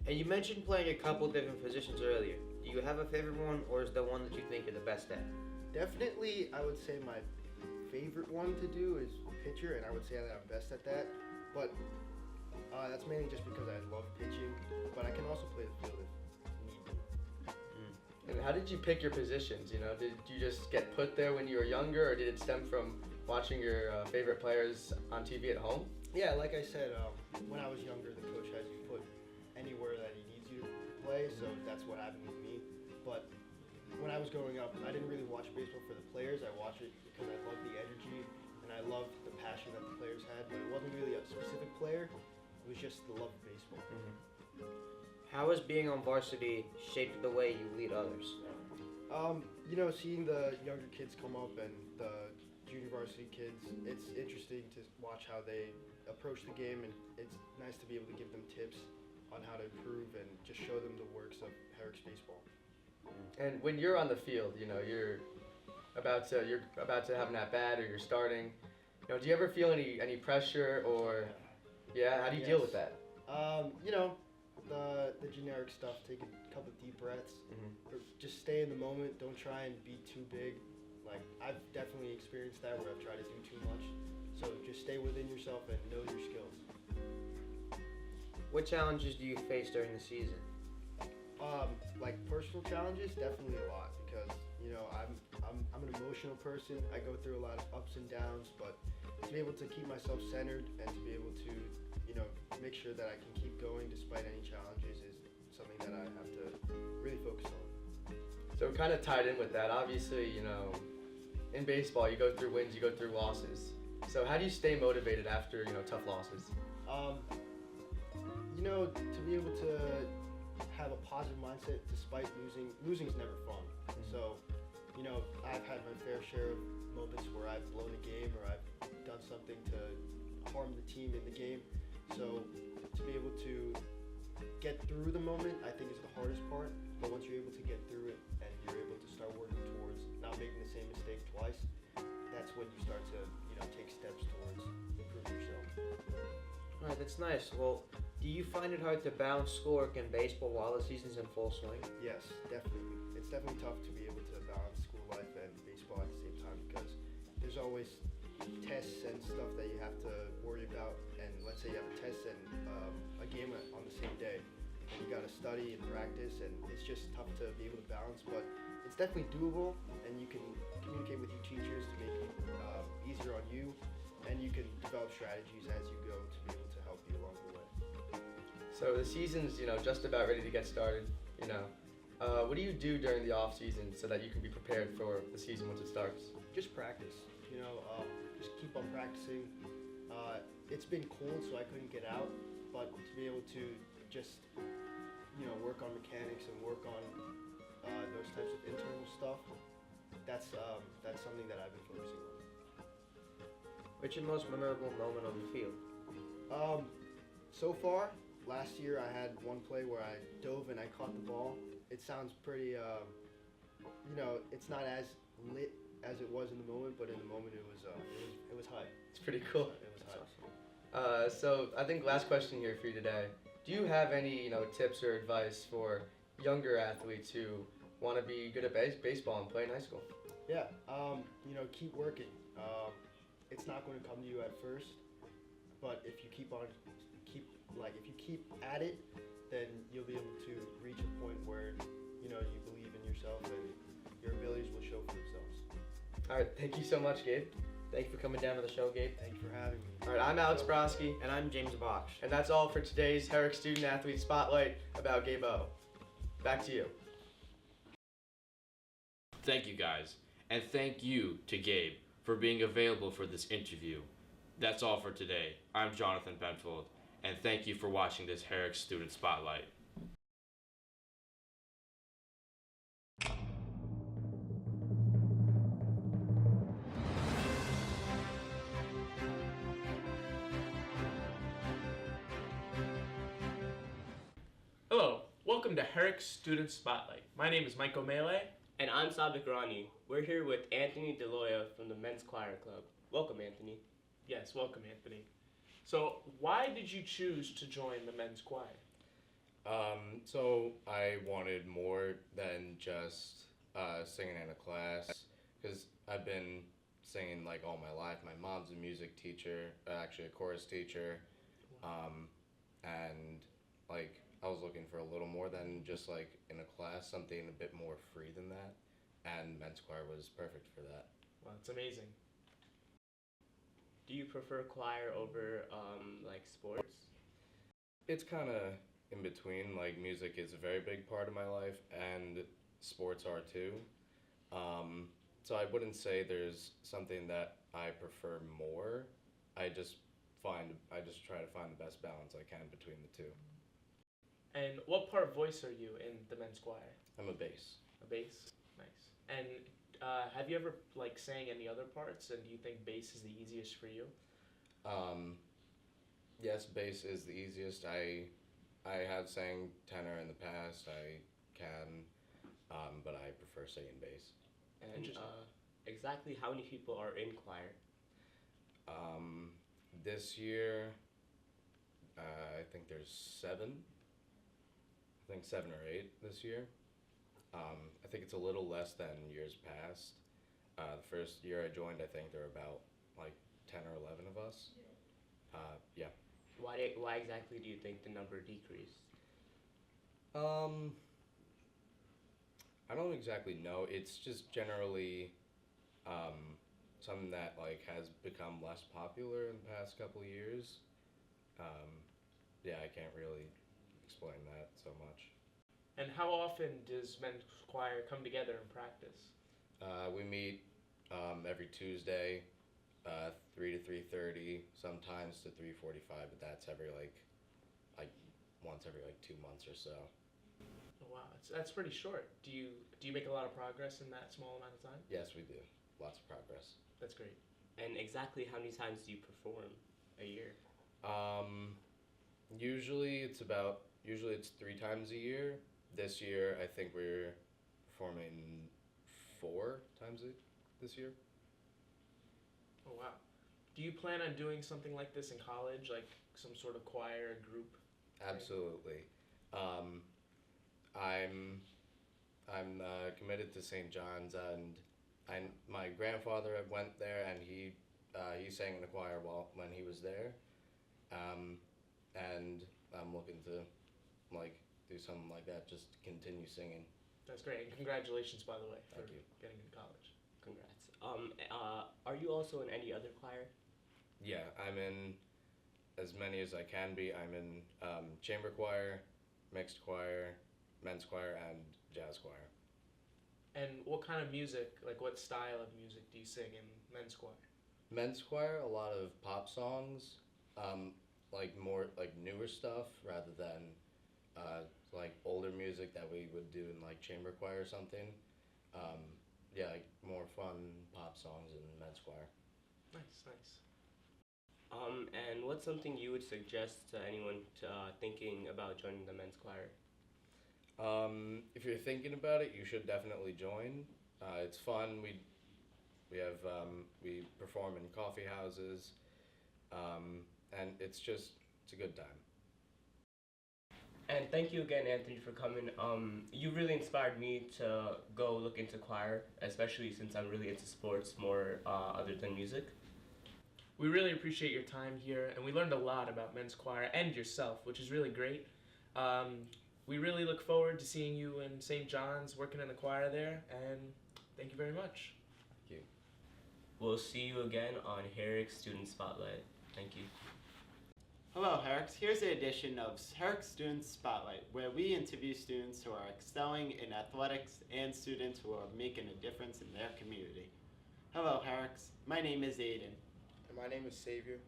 And you mentioned playing a couple different positions earlier. Do you have a favorite one, or is there one that you think you're the best at? Definitely, I would say my favorite one to do is pitcher, and I would say that I'm best at that. But that's mainly just because I love pitching, but I can also play the field if need be. And how did you pick your positions? You know, did you just get put there when you were younger, or did it stem from watching your favorite players on TV at home? Yeah, like I said, when I was younger, the coach has you put anywhere that he needs you to play, so that's what happened with me. But when I was growing up, I didn't really watch baseball for the players. I watched it because I loved the energy and I loved the passion that the players had, but it wasn't really a specific player. It was just the love of baseball. How has being on varsity shaped the way you lead others? You know, seeing the younger kids come up and the junior varsity kids, it's interesting to watch how they approach the game, and it's nice to be able to give them tips on how to improve and just show them the works of Herricks baseball. And when you're on the field, you know, you're about to have an at bat or you're starting. You know, do you ever feel any pressure or how do you deal with that? You know, the generic stuff. Take a couple deep breaths. Or just stay in the moment. Don't try and be too big. Like I've definitely experienced that where I've tried to do too much. So just stay within yourself and know your skills. What challenges do you face during the season? Like personal challenges, definitely a lot because you know I'm an emotional person. I go through a lot of ups and downs, but to be able to keep myself centered and to be able to make sure that I can keep going despite any challenges is something that I have to really focus on. So kind of tied in with that, obviously, you know, in baseball you go through wins, you go through losses. So how do you stay motivated after tough losses? You know, to be able to have a positive mindset despite losing. Losing's never fun. So, you know, I've had my fair share of moments where I've blown a game or I've done something to harm the team in the game. So, to be able to get through the moment, I think is the hardest part. But once you're able to get through it and you're able to start working towards not making the same mistake twice, that's when you start to, take steps towards improving yourself. All right, that's nice. Well, do you find it hard to balance schoolwork and baseball while the season's in full swing? Yes, definitely. It's definitely tough to be able to balance school life and baseball at the same time because there's always tests and stuff that you have to worry about. And let's say you have a test and a game on the same day, and you got to study and practice, and it's just tough to be able to balance. But it's definitely doable, and you can communicate with your teachers to make it easier on you, and you can develop strategies as you go to be able to help you along the way. So the season's, just about ready to get started, What do you do during the off season so that you can be prepared for the season once it starts? Just practice, just keep on practicing. It's been cold, so I couldn't get out, but to be able to just, work on mechanics and work on those types of internal stuff, that's something that I've been focusing on. What's your most memorable moment on the field? So far, last year I had one play where I dove and I caught the ball. It sounds pretty it's not as lit as it was in the moment, but in the moment it was hype. It's pretty cool. It was hype. So I think last question here for you today. Do you have any, tips or advice for younger athletes who want to be good at baseball and play in high school? Yeah, keep working. It's not going to come to you at first, but if you keep at it, then you'll be able to reach a point where, you believe in yourself and your abilities will show for themselves. All right, thank you so much, Gabe. Thank you for coming down to the show, Gabe. Thank you for having me. All right, I'm Alex Broski. And I'm James Box. And that's all for today's Herricks Student Athlete Spotlight about Gabe O. Back to you. Thank you guys, and thank you to Gabe for being available for this interview. That's all for today. I'm Jonathan Benfold, and thank you for watching this Herricks Student Spotlight. Hello, welcome to Herricks Student Spotlight. My name is Michael Melee. And I'm Sabik Rani. We're here with Anthony DeLoya from the Men's Choir Club. Welcome, Anthony. Yes, welcome, Anthony. So, why did you choose to join the men's choir? So I wanted more than just singing in a class, because I've been singing like all my life. My mom's a music teacher, actually a chorus teacher, and like I was looking for a little more than just like in a class, something a bit more free than that, and men's choir was perfect for that. Well, it's amazing. Do you prefer choir over like sports? It's kind of in between. Like music is a very big part of my life, and sports are too. So I wouldn't say there's something that I prefer more. I just try to find the best balance I can between the two. And what part voice are you in the men's choir? I'm a bass. A bass? Nice. And have you ever like sang any other parts, and do you think bass is the easiest for you? Yes, bass is the easiest. I have sang tenor in the past. I can, but I prefer singing bass. And exactly how many people are in choir? This year, I think there's 7. I think 7 or 8 this year. I think it's a little less than years past. The first year I joined, I think there were about like 10 or 11 of us. Yeah. Why exactly do you think the number decreased? I don't exactly know. It's just generally something that like has become less popular in the past couple of years. Yeah, I can't really explain that so much. And how often does men's choir come together and practice? We meet every Tuesday, 3 to 3:30, sometimes to 3:45, but that's every like once every like 2 months or so. Oh, wow, that's pretty short. Do you make a lot of progress in that small amount of time? Yes, we do. Lots of progress. That's great. And exactly how many times do you perform a year? Usually it's 3 times a year. This year I think we're performing 4 times this year. Oh, wow. Do you plan on doing something like this in college, like some sort of choir group? Absolutely. I'm committed to St. John's, and my grandfather went there, and he sang in the choir when he was there, and I'm looking to do something like that, just continue singing. That's great, and congratulations, by the way, for Thank you. getting into college. Congrats. Are you also in any other choir? Yeah, I'm in as many as I can be. I'm in chamber choir, mixed choir, men's choir, and jazz choir. And what kind of music, like what style of music do you sing in men's choir? Men's choir, a lot of pop songs, more newer stuff rather than older music that we would do in chamber choir or something. Yeah, more fun pop songs in men's choir. Nice, nice. And what's something you would suggest to anyone thinking about joining the men's choir? If you're thinking about it, you should definitely join. It's fun. We perform in coffee houses, and it's a good time. And thank you again, Anthony, for coming. You really inspired me to go look into choir, especially since I'm really into sports more other than music. We really appreciate your time here, and we learned a lot about men's choir and yourself, which is really great. We really look forward to seeing you in St. John's working in the choir there, and thank you very much. Thank you. We'll see you again on Herricks Student Spotlight. Thank you. Hello, Herricks. Here's the edition of Herricks Student Spotlight, where we interview students who are excelling in athletics and students who are making a difference in their community. Hello, Herricks. My name is Aiden. And my name is Xavier.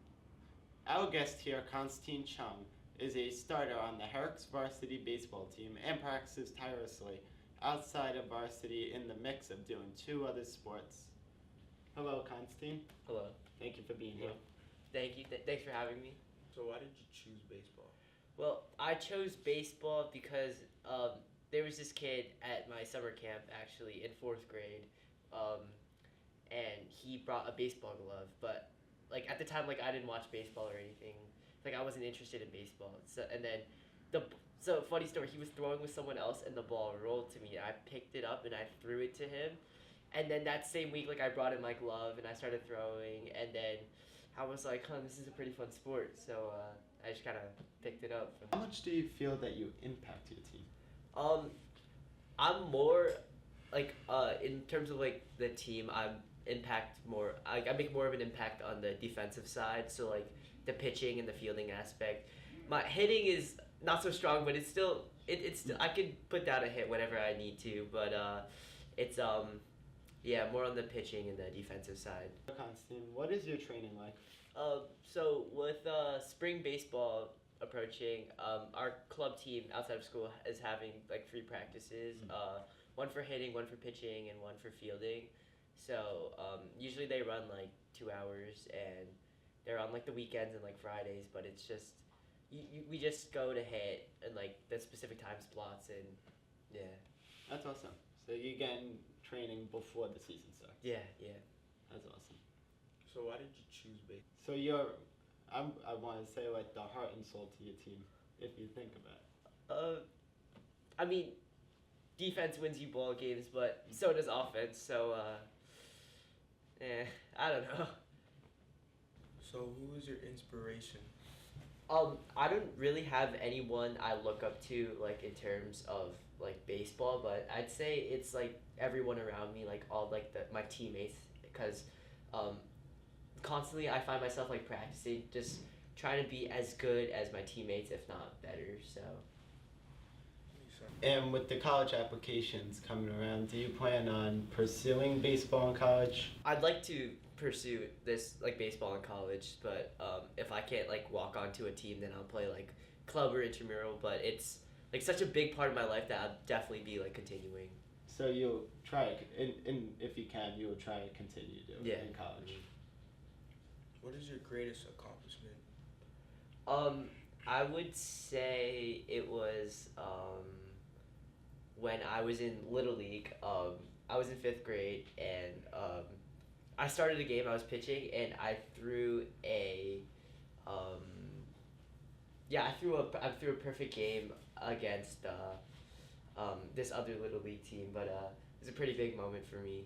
Our guest here, Constantine Chung, is a starter on the Herricks varsity baseball team and practices tirelessly outside of varsity in the mix of doing 2 other sports. Hello, Constantine. Hello. Thank you for being here. Thank you. Thanks for having me. So why did you choose baseball? Well, I chose baseball because there was this kid at my summer camp, actually, in 4th grade, and he brought a baseball glove. But, like, at the time, like, I didn't watch baseball or anything. Like, I wasn't interested in baseball. So funny story, he was throwing with someone else, and the ball rolled to me. I picked it up, and I threw it to him. And then that same week, like, I brought in my glove, and I started throwing, and then I was like, this is a pretty fun sport. So I just kind of picked it up. How much do you feel that you impact your team? I'm more, like, in terms of, like, the team, I make more of an impact on the defensive side. So, like, the pitching and the fielding aspect. My hitting is not so strong, but it's still, I can put down a hit whenever I need to. But it's, more on the pitching and the defensive side. Constantine, what is your training like? So with spring baseball approaching, our club team outside of school is having like 3 practices, one for hitting, one for pitching, and one for fielding. So usually they run like 2 hours, and they're on like the weekends and like Fridays, but it's just, we just go to hit and like the specific time slots, and yeah. That's awesome. So you're getting training before the season starts. Yeah. That's awesome. So why did you choose baseball? So I want to say like the heart and soul to your team, if you think about it. I mean, defense wins you ball games, but so does offense. So, I don't know. So who is your inspiration? I don't really have anyone I look up to, like, in terms of, like, baseball, but I'd say it's, like, everyone around me, like, all, like, my teammates, because, constantly I find myself, like, practicing, just trying to be as good as my teammates, if not better, so. And with the college applications coming around, do you plan on pursuing baseball in college? I'd like to pursue this, like, baseball in college, but if I can't, like, walk onto a team, then I'll play, like, club or intramural, but it's, like, such a big part of my life that I'll definitely be, like, continuing. So you'll try, and if you can, you will try to continue to do it in college. What is your greatest accomplishment? I would say it was, when I was in Little League. I was in 5th grade, and I started a game. I was pitching, and I threw a perfect game against this other Little League team. But it was a pretty big moment for me.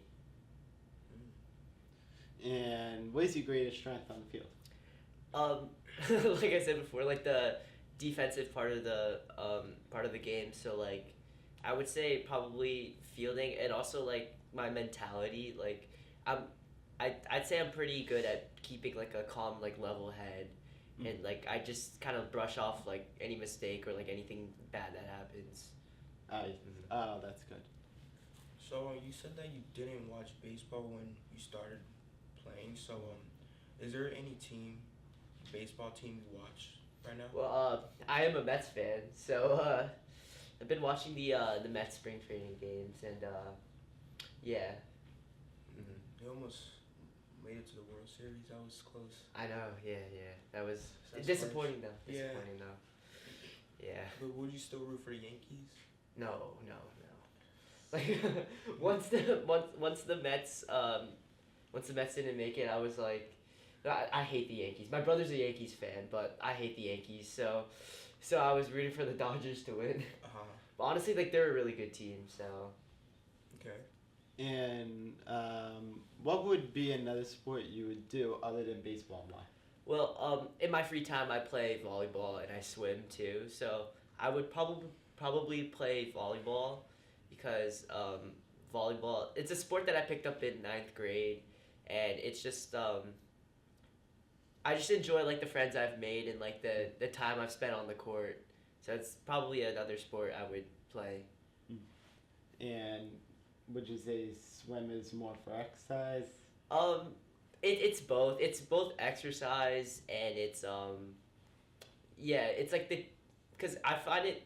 And what is your greatest strength on the field? Like I said before, like the defensive part of the game. So like, I would say probably fielding, and also like my mentality. Like I'd say I'm pretty good at keeping like a calm, like level head, and like I just kind of brush off like any mistake or like anything bad that happens. Oh, that's good. So you said that you didn't watch baseball when you started playing. So is there any baseball team you watch right now? Well, I am a Mets fan, so I've been watching the Mets spring training games, and yeah. They almost made it to the World Series. That was close. I know, yeah. That was That's disappointing harsh. though. Disappointing though. Yeah. But would you still root for the Yankees? No. Like once the Mets didn't make it, I was like, I hate the Yankees. My brother's a Yankees fan, but I hate the Yankees. So I was rooting for the Dodgers to win. But honestly, like they're a really good team. So. Okay. And what would be another sport you would do other than baseball? Why? Well, in my free time, I play volleyball and I swim too. So I would probably play volleyball because volleyball, it's a sport that I picked up in 9th grade, and it's just I just enjoy like the friends I've made and like the time I've spent on the court. So it's probably another sport I would play. And would you say swim is more for exercise? It's both. It's both exercise and it's it's like because I find it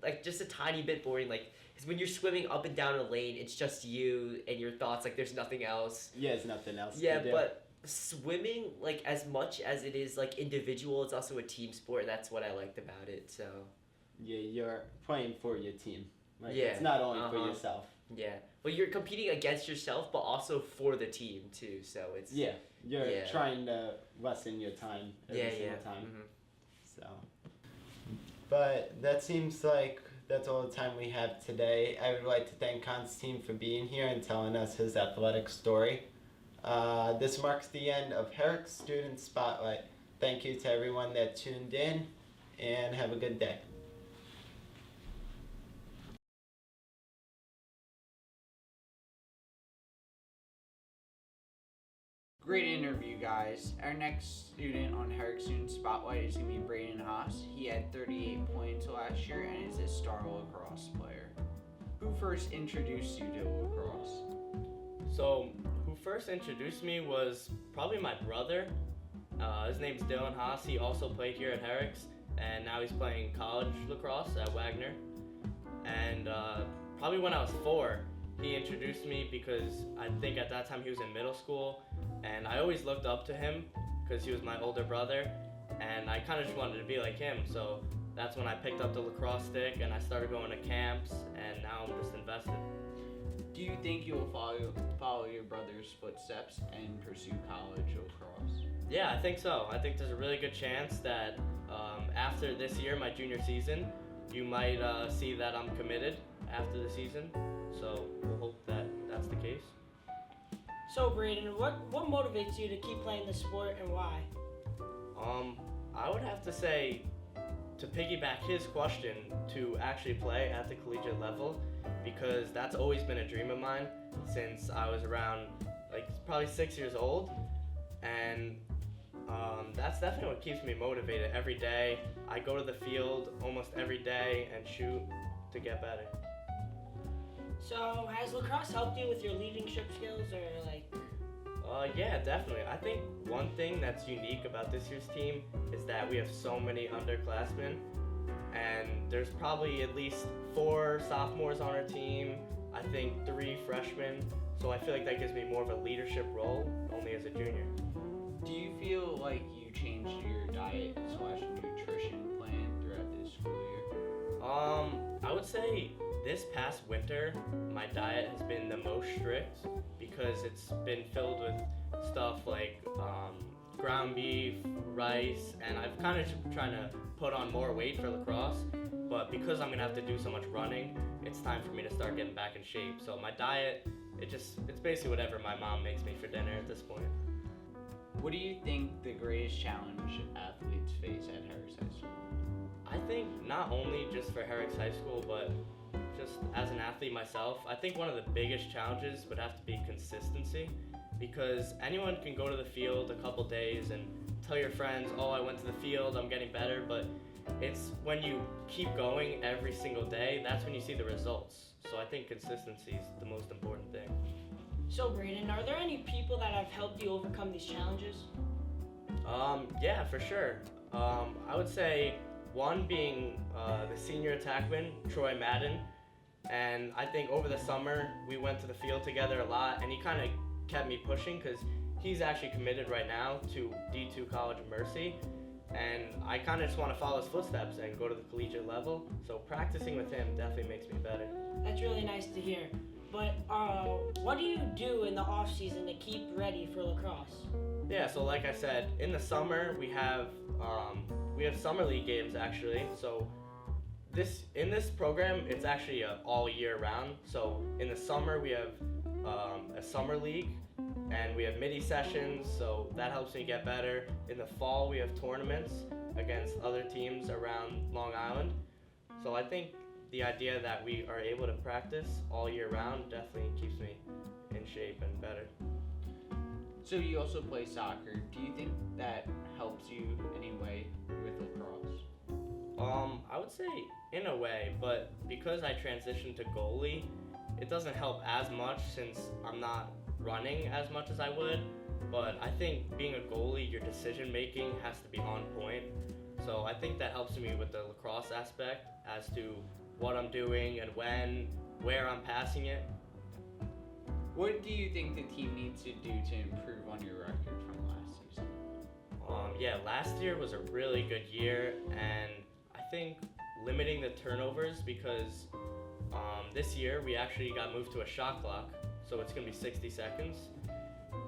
like just a tiny bit boring. Like, because when you're swimming up and down a lane, it's just you and your thoughts. Like, there's nothing else. Yeah, there's nothing else. Yeah, to do. but swimming, like as much as it is like individual, it's also a team sport, and that's what I liked about it. So. Yeah, you're playing for your team. Like, yeah. It's not only for yourself. Yeah. Well, you're competing against yourself, but also for the team too. So it's. Yeah, you're trying to lessen your time every single time. Mm-hmm. So. But that seems like that's all the time we have today. I would like to thank Constantine for being here and telling us his athletic story. This marks the end of Herricks Student Spotlight. Thank you to everyone that tuned in, and have a good day. Great interview, guys. Our next student on Herricks Student Spotlight is going to be Braden Haas. He had 38 points last year and is a star lacrosse player. Who first introduced you to lacrosse? So, who first introduced me was probably my brother. His name's Dylan Haas. He also played here at Herricks, and now he's playing college lacrosse at Wagner. And probably when I was 4, he introduced me because I think at that time he was in middle school, and I always looked up to him because he was my older brother, and I kind of just wanted to be like him. So that's when I picked up the lacrosse stick and I started going to camps, and now I'm just invested. Do you think you'll follow your brother's footsteps and pursue college lacrosse? Yeah, I think so. I think there's a really good chance that after this year, my junior season, you might see that I'm committed after the season. So we'll hope that that's the case. So Braden, what motivates you to keep playing the sport and why? I would have to say, to piggyback his question, to actually play at the collegiate level, because that's always been a dream of mine since I was around like probably 6 years old, and that's definitely what keeps me motivated every day. I go to the field almost every day and shoot to get better. So has lacrosse helped you with your leadership skills or like? Yeah, definitely. I think one thing that's unique about this year's team is that we have so many underclassmen, and there's probably at least 4 sophomores on our team, I think 3 freshmen, so I feel like that gives me more of a leadership role only as a junior. Do you feel like you changed your diet / nutrition plan throughout this school year? I would say this past winter, my diet has been the most strict because it's been filled with stuff like ground beef, rice, and I've kind of trying to put on more weight for lacrosse, but because I'm going to have to do so much running, it's time for me to start getting back in shape. So my diet, it's basically whatever my mom makes me for dinner at this point. What do you think the greatest challenge athletes face at Herricks High School? I think not only just for Herricks High School, but just as an athlete myself, I think one of the biggest challenges would have to be consistency, because anyone can go to the field a couple days and tell your friends, oh, I went to the field, I'm getting better, but it's when you keep going every single day, that's when you see the results. So I think consistency is the most important thing. So Braden, are there any people that have helped you overcome these challenges? Yeah, for sure. I would say one being the senior attackman, Troy Madden. And I think over the summer, we went to the field together a lot, and he kind of kept me pushing because he's actually committed right now to D2 College of Mercy. and I kind of just want to follow his footsteps and go to the collegiate level. So practicing with him definitely makes me better. That's really nice to hear. But what do you do in the off season to keep ready for lacrosse? Yeah, so like I said, in the summer we have summer league games actually. So in this program it's actually all year round. So in the summer we have a summer league, and we have midi sessions, so that helps me get better. In the fall we have tournaments against other teams around Long Island. So I think the idea that we are able to practice all year round definitely keeps me in shape and better. So you also play soccer. Do you think that helps you in any way with lacrosse? I would say in a way, but because I transitioned to goalie, it doesn't help as much since I'm not running as much as I would. But I think being a goalie, your decision making has to be on point. So I think that helps me with the lacrosse aspect as to what I'm doing and where I'm passing it. What do you think the team needs to do to improve on your record from last season? Last year was a really good year, and I think limiting the turnovers, because this year we actually got moved to a shot clock, so it's going to be 60 seconds.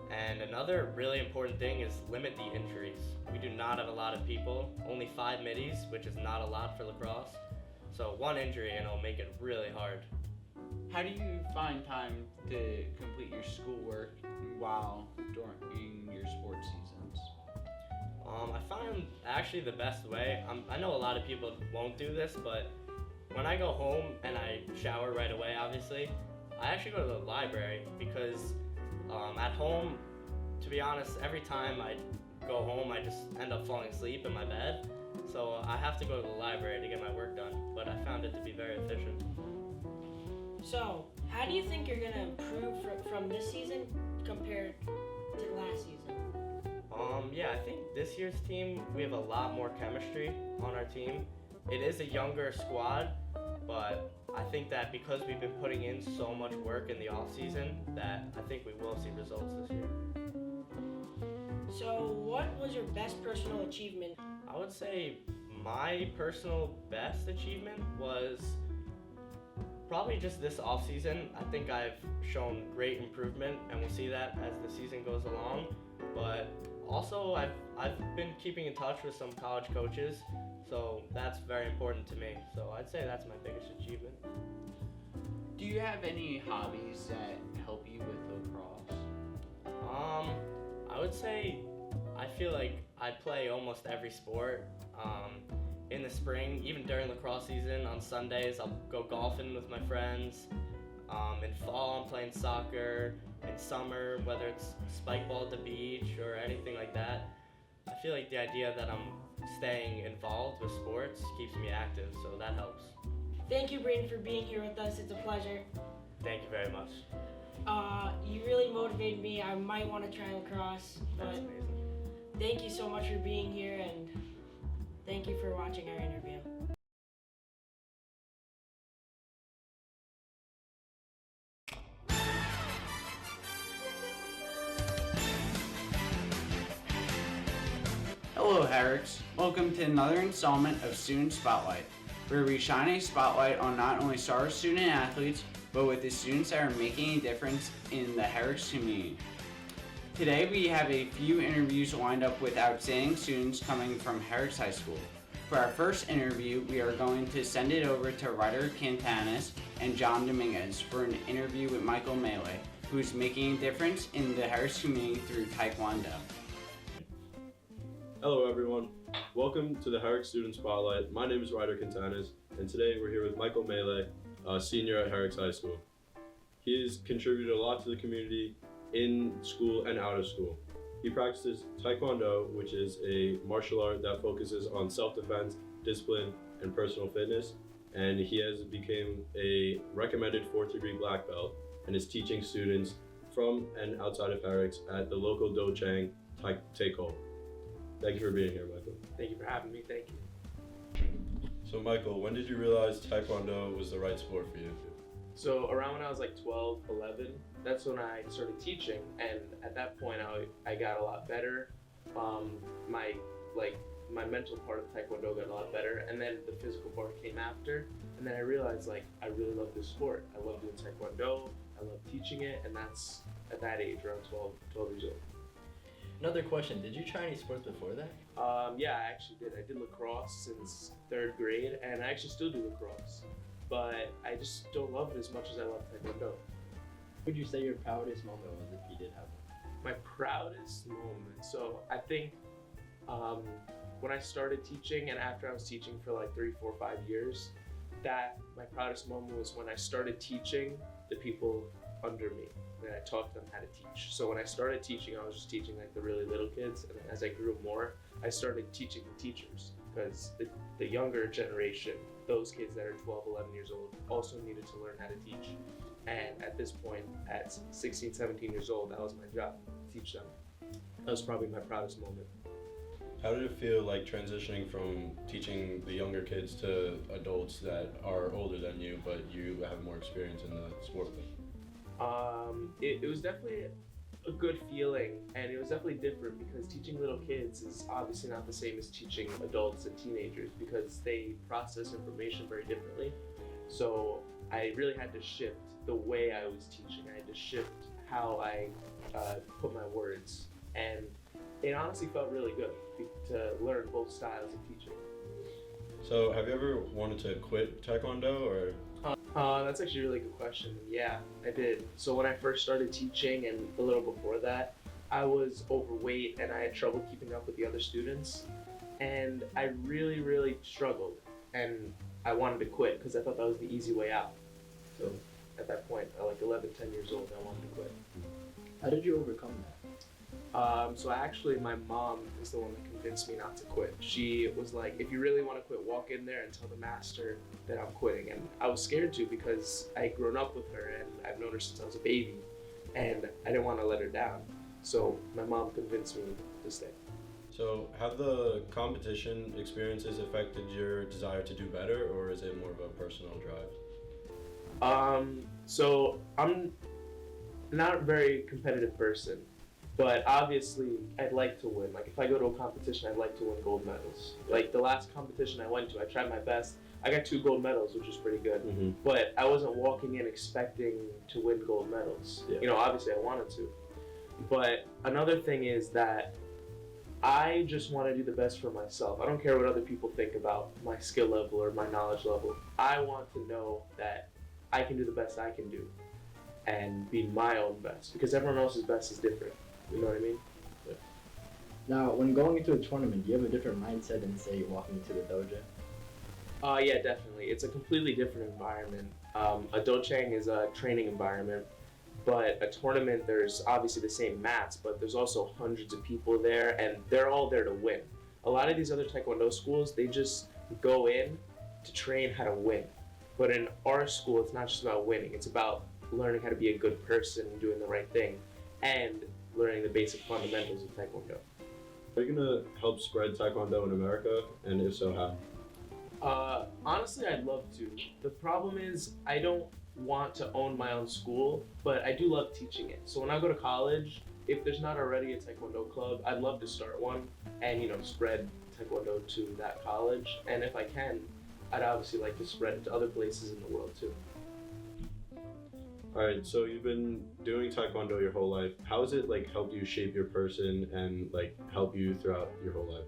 And another really important thing is limit the injuries. We do not have a lot of people, only 5 middies, which is not a lot for lacrosse. So one injury and it'll make it really hard. How do you find time to complete your schoolwork while during your sports seasons? I find actually the best way, I know a lot of people won't do this, but when I go home and I shower right away, obviously, I actually go to the library because at home, to be honest, every time I go home, I just end up falling asleep in my bed. So I have to go to the library to get my work done, but I found it to be very efficient. So, how do you think you're going to improve from this season compared to last season? I think this year's team, we have a lot more chemistry on our team. It is a younger squad, but I think that because we've been putting in so much work in the off season, that I think we will see results this year. So, what was your best personal achievement? I would say my personal best achievement was probably just this off season. I think I've shown great improvement, and we'll see that as the season goes along. But also, I've been keeping in touch with some college coaches, so that's very important to me. So I'd say that's my biggest achievement. Do you have any hobbies that help you with lacrosse? I would say I feel like I play almost every sport. In the spring, even during lacrosse season, on Sundays I'll go golfing with my friends. In fall I'm playing soccer. In summer, whether it's spike ball at the beach or anything like that, I feel like the idea that I'm staying involved with sports keeps me active, so that helps. Thank you, Braden, for being here with us. It's a pleasure. Thank you very much. You really motivated me. I might want to try lacrosse. That's amazing. Thank you so much for being here, and thank you for watching our interview. Hello, Herricks. Welcome to another installment of Student Spotlight, where we shine a spotlight on not only star student athletes, but with the students that are making a difference in the Herricks community. Today we have a few interviews lined up with outstanding students coming from Herricks High School. For our first interview, we are going to send it over to Ryder Cantanis and John Dominguez for an interview with Michael Melee, who is making a difference in the Herricks community through Taekwondo. Hello everyone, welcome to the Herricks Student Spotlight. My name is Ryder Cantanis, and today we're here with Michael Melee, a senior at Herricks High School. He has contributed a lot to the community in school and out of school. He practices Taekwondo, which is a martial art that focuses on self-defense, discipline, and personal fitness, and he has become a recommended 4th degree black belt and is teaching students from and outside of Herricks at the local Dochang Taekwondo. Thank you for being here, Michael. Thank you for having me. Thank you. So Michael, when did you realize Taekwondo was the right sport for you? So around when I was like 12, 11, that's when I started teaching, and at that point I got a lot better. My my mental part of Taekwondo got a lot better, and then the physical part came after. And then I realized like I really love this sport. I love doing Taekwondo. I love teaching it, and that's at that age, around 12 years old. Another question: did you try any sports before that? Yeah, I actually did. I did lacrosse since 3rd grade, and I actually still do lacrosse. But I just don't love it as much as I love Taekwondo. Would you say your proudest moment was, if you did have one? My proudest moment. So I think when I started teaching, and after I was teaching for like 3, 4, 5 years, that my proudest moment was when I started teaching the people under me. And I taught them how to teach. So when I started teaching, I was just teaching like the really little kids, and then as I grew more, I started teaching the teachers, because the younger generation, those kids that are 12, 11 years old, also needed to learn how to teach. And at this point, at 16, 17 years old, that was my job, teach them. That was probably my proudest moment. How did it feel like transitioning from teaching the younger kids to adults that are older than you, but you have more experience in the sport? It was definitely a good feeling, and it was definitely different, because teaching little kids is obviously not the same as teaching adults and teenagers, because they process information very differently. So I really had to shift the way I was teaching. I had to shift how I put my words, and it honestly felt really good to learn both styles of teaching. So have you ever wanted to quit Taekwondo, or? That's actually a really good question. Yeah, I did. So when I first started teaching, and a little before that, I was overweight and I had trouble keeping up with the other students, and I really, really struggled, and I wanted to quit because I thought that was the easy way out. So at that point, at like 11, 10 years old, I wanted to quit. How did you overcome that? So actually, my mom is the one that convinced me not to quit. She was like, if you really want to quit, walk in there and tell the master that I'm quitting. And I was scared to, because I had grown up with her and I've known her since I was a baby, and I didn't want to let her down. So my mom convinced me to stay. So have the competition experiences affected your desire to do better, or is it more of a personal drive? So I'm not a very competitive person, but obviously I'd like to win. Like if I go to a competition, I'd like to win gold medals. Like the last competition I went to, I tried my best. I got 2 gold medals, which is pretty good. Mm-hmm. But I wasn't walking in expecting to win gold medals. Yeah. You know, obviously I wanted to. But another thing is that I just want to do the best for myself. I don't care what other people think about my skill level or my knowledge level. I want to know that I can do the best I can do and be my own best, because everyone else's best is different. You know what I mean? Yeah. Now, when going into a tournament, do you have a different mindset than, say, walking into the dojo? Yeah, definitely. It's a completely different environment. A dochang is a training environment, but a tournament, there's obviously the same mats, but there's also hundreds of people there, and they're all there to win. A lot of these other Taekwondo schools, they just go in to train how to win. But in our school, it's not just about winning. It's about learning how to be a good person and doing the right thing, and learning the basic fundamentals of Taekwondo. Are you gonna help spread Taekwondo in America, and if so, how? Honestly, I'd love to. The problem is I don't want to own my own school, but I do love teaching it. So when I go to college, if there's not already a Taekwondo club, I'd love to start one and, spread Taekwondo to that college. And if I can, I'd obviously like to spread it to other places in the world too. All right, so you've been doing Taekwondo your whole life. How has it helped you shape your person and help you throughout your whole life?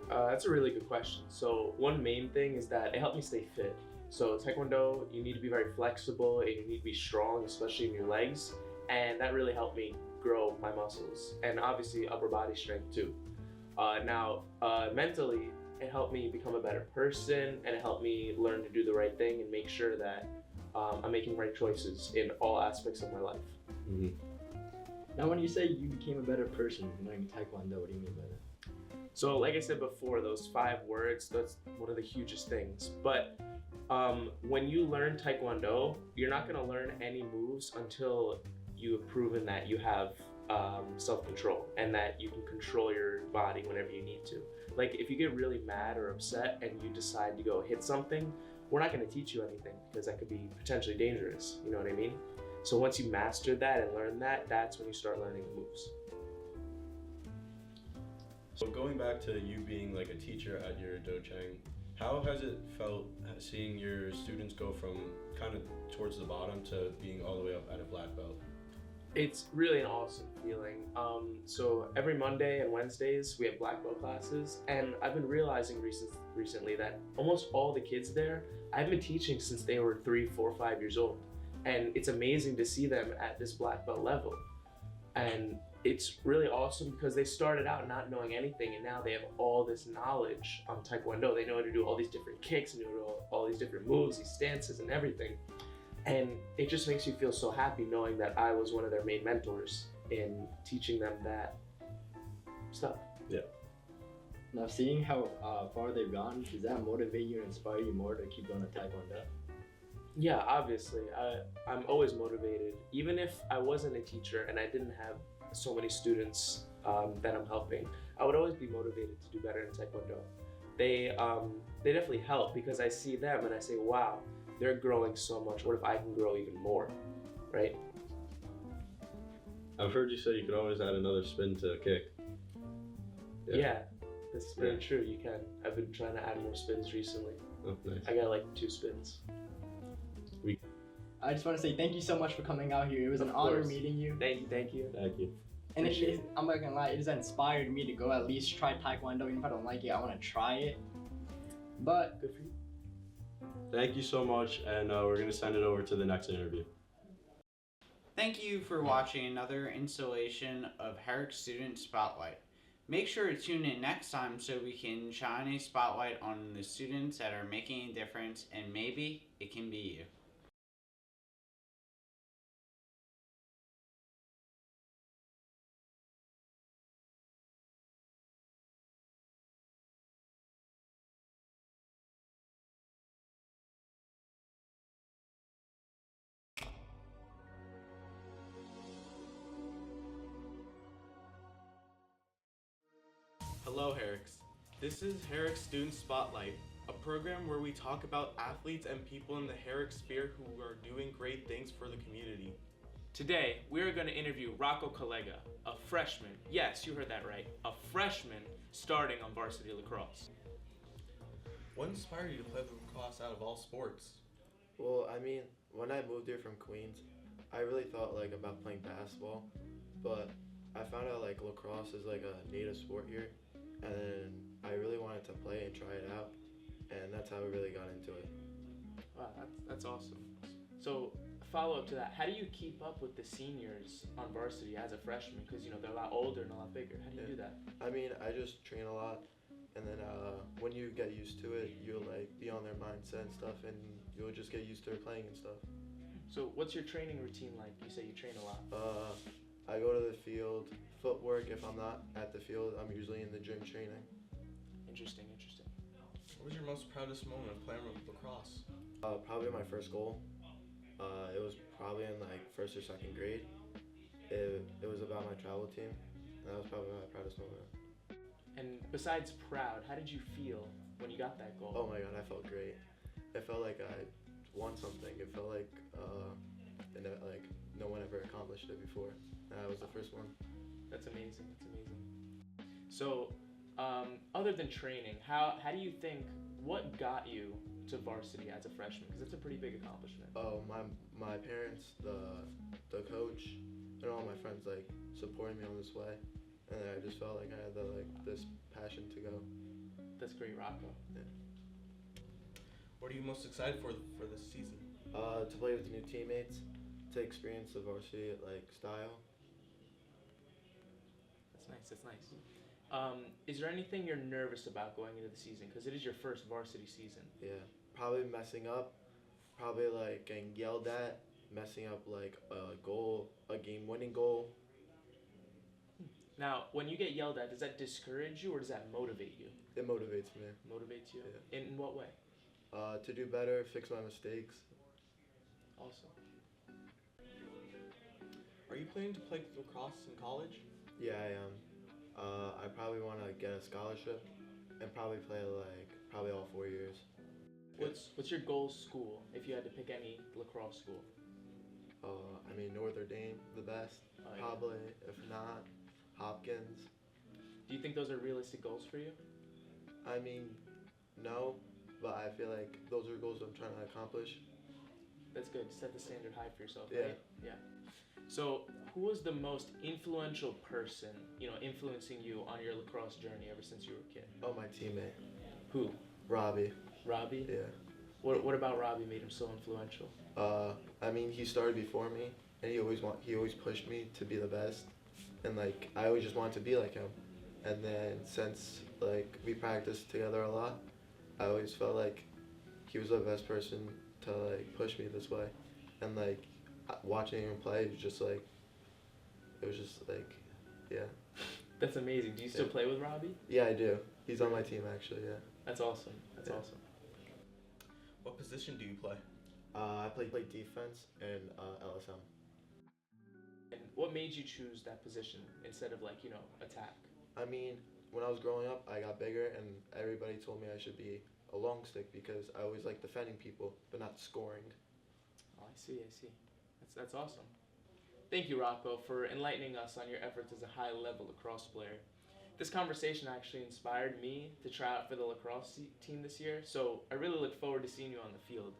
That's a really good question. So one main thing is that it helped me stay fit. So Taekwondo, you need to be very flexible and you need to be strong, especially in your legs. And that really helped me grow my muscles and obviously upper body strength too. Mentally, it helped me become a better person, and it helped me learn to do the right thing and make sure that I'm making right choices in all aspects of my life. Mm-hmm. Now, when you say you became a better person learning Taekwondo, what do you mean by that? So like I said before, those 5 words, that's one of the hugest things. But when you learn Taekwondo, you're not going to learn any moves until you have proven that you have self-control and that you can control your body whenever you need to. Like if you get really mad or upset and you decide to go hit something, we're not going to teach you anything because that could be potentially dangerous. You know what I mean? So once you master that and learn that, that's when you start learning the moves. So going back to you being like a teacher at your dochang, how has it felt seeing your students go from kind of towards the bottom to being all the way up at a black belt? It's really an awesome feeling. So every Monday and Wednesdays we have black belt classes, and I've been realizing recently that almost all the kids there I've been teaching since they were 3, 4, 5 years old, and it's amazing to see them at this black belt level. And it's really awesome because they started out not knowing anything, and now they have all this knowledge on Taekwondo. They know how to do all these different kicks and do all these different moves, these stances and everything. And it just makes you feel so happy knowing that I was one of their main mentors in teaching them that stuff. Yeah. Now, seeing how far they've gone, does that motivate you and inspire you more to keep going to Taekwondo? Yeah, obviously. I'm always motivated. Even if I wasn't a teacher and I didn't have so many students that I'm helping, I would always be motivated to do better in Taekwondo. They definitely help because I see them and I say, wow, they're growing so much. What if I can grow even more, right? I've heard you say you could always add another spin to a kick. Yeah, that's very true. You can. I've been trying to add more spins recently. Oh, nice. I got like 2 spins. I just want to say thank you so much for coming out here. It was an honor meeting you. Thank you. Thank you. And I'm not gonna lie, it has inspired me to go at least try Taekwondo. Even if I don't like it, I want to try it. But good for you. Thank you so much, and we're gonna send it over to the next interview. Thank you for watching another installation of Herricks Student Spotlight. Make sure to tune in next time so we can shine a spotlight on the students that are making a difference, and maybe it can be you. Hello, Herricks. This is Herricks Student Spotlight, a program where we talk about athletes and people in the Herricks sphere who are doing great things for the community. Today, we are going to interview Rocco Collega, a freshman. Yes, you heard that right. A freshman starting on varsity lacrosse. What inspired you to play lacrosse out of all sports? Well, I mean, when I moved here from Queens, I really thought like about playing basketball, but I found out like lacrosse is like a native sport here, and then I really wanted to play and try it out, and that's how we really got into it. Wow, that's awesome. So, follow up to that, how do you keep up with the seniors on varsity as a freshman? Because, you know, they're a lot older and a lot bigger. How do you do that? I mean, I just train a lot, and then when you get used to it, you'll like be on their mindset and stuff, and you'll just get used to playing and stuff. So, what's your training routine like? You say you train a lot. I go to the field. Footwork, if I'm not at the field, I'm usually in the gym training. Interesting. What was your most proudest moment of playing lacrosse? Probably my first goal. It was probably in like 1st or 2nd grade. It was about my travel team, and that was probably my proudest moment. And besides proud, how did you feel when you got that goal? Oh my god, I felt great. It felt like I won something. It felt like like no one ever accomplished it before, and I was the first one. That's amazing. So, other than training, how do you think, what got you to varsity as a freshman? Because it's a pretty big accomplishment. Oh, my parents, the coach, and all my friends like supporting me on this way, and I just felt like I had this passion to go. That's great, Rocco. Yeah. What are you most excited for this season? To play with new teammates, to experience the varsity like style. That's nice. Is there anything you're nervous about going into the season? Because it is your first varsity season. Yeah, probably messing up, probably like getting yelled at, messing up like a game-winning goal. Now, when you get yelled at, does that discourage you or does that motivate you? It motivates me. Motivates you? Yeah. In what way? To do better, fix my mistakes. Awesome. Are you planning to play lacrosse in college? Yeah, I am. I probably want to get a scholarship and probably play probably all 4 years. What's your goal school if you had to pick any lacrosse school? I mean Notre Dame, the best. Oh, yeah. Probably, if not, Hopkins. Do Do you think those are realistic goals for you? I mean, no, but I feel like those are goals I'm trying to accomplish. That's good. Set the standard high for yourself, Yeah. right? Yeah. So, who was the most influential person, influencing you on your lacrosse journey ever since you were a kid? Oh, my teammate. Who? Robbie. Robbie? Yeah. What about Robbie made him so influential? I mean, he started before me, and he always pushed me to be the best, and like I always just wanted to be like him. And then since like we practiced together a lot, I always felt like he was the best person to like push me this way, and like watching him play was just like it was just like yeah. That's amazing. Do you still play with Robbie? Yeah, I do. He's on my team actually. Yeah. That's awesome. That's Yeah. awesome. What position do you play? I play defense and LSM. And what made you choose that position instead of attack? I mean, when I was growing up, I got bigger, and everybody told me I should be a long stick because I always like defending people, but not scoring. Oh, I see. That's awesome. Thank you, Rocco, for enlightening us on your efforts as a high-level lacrosse player. This conversation actually inspired me to try out for the lacrosse team this year, so I really look forward to seeing you on the field.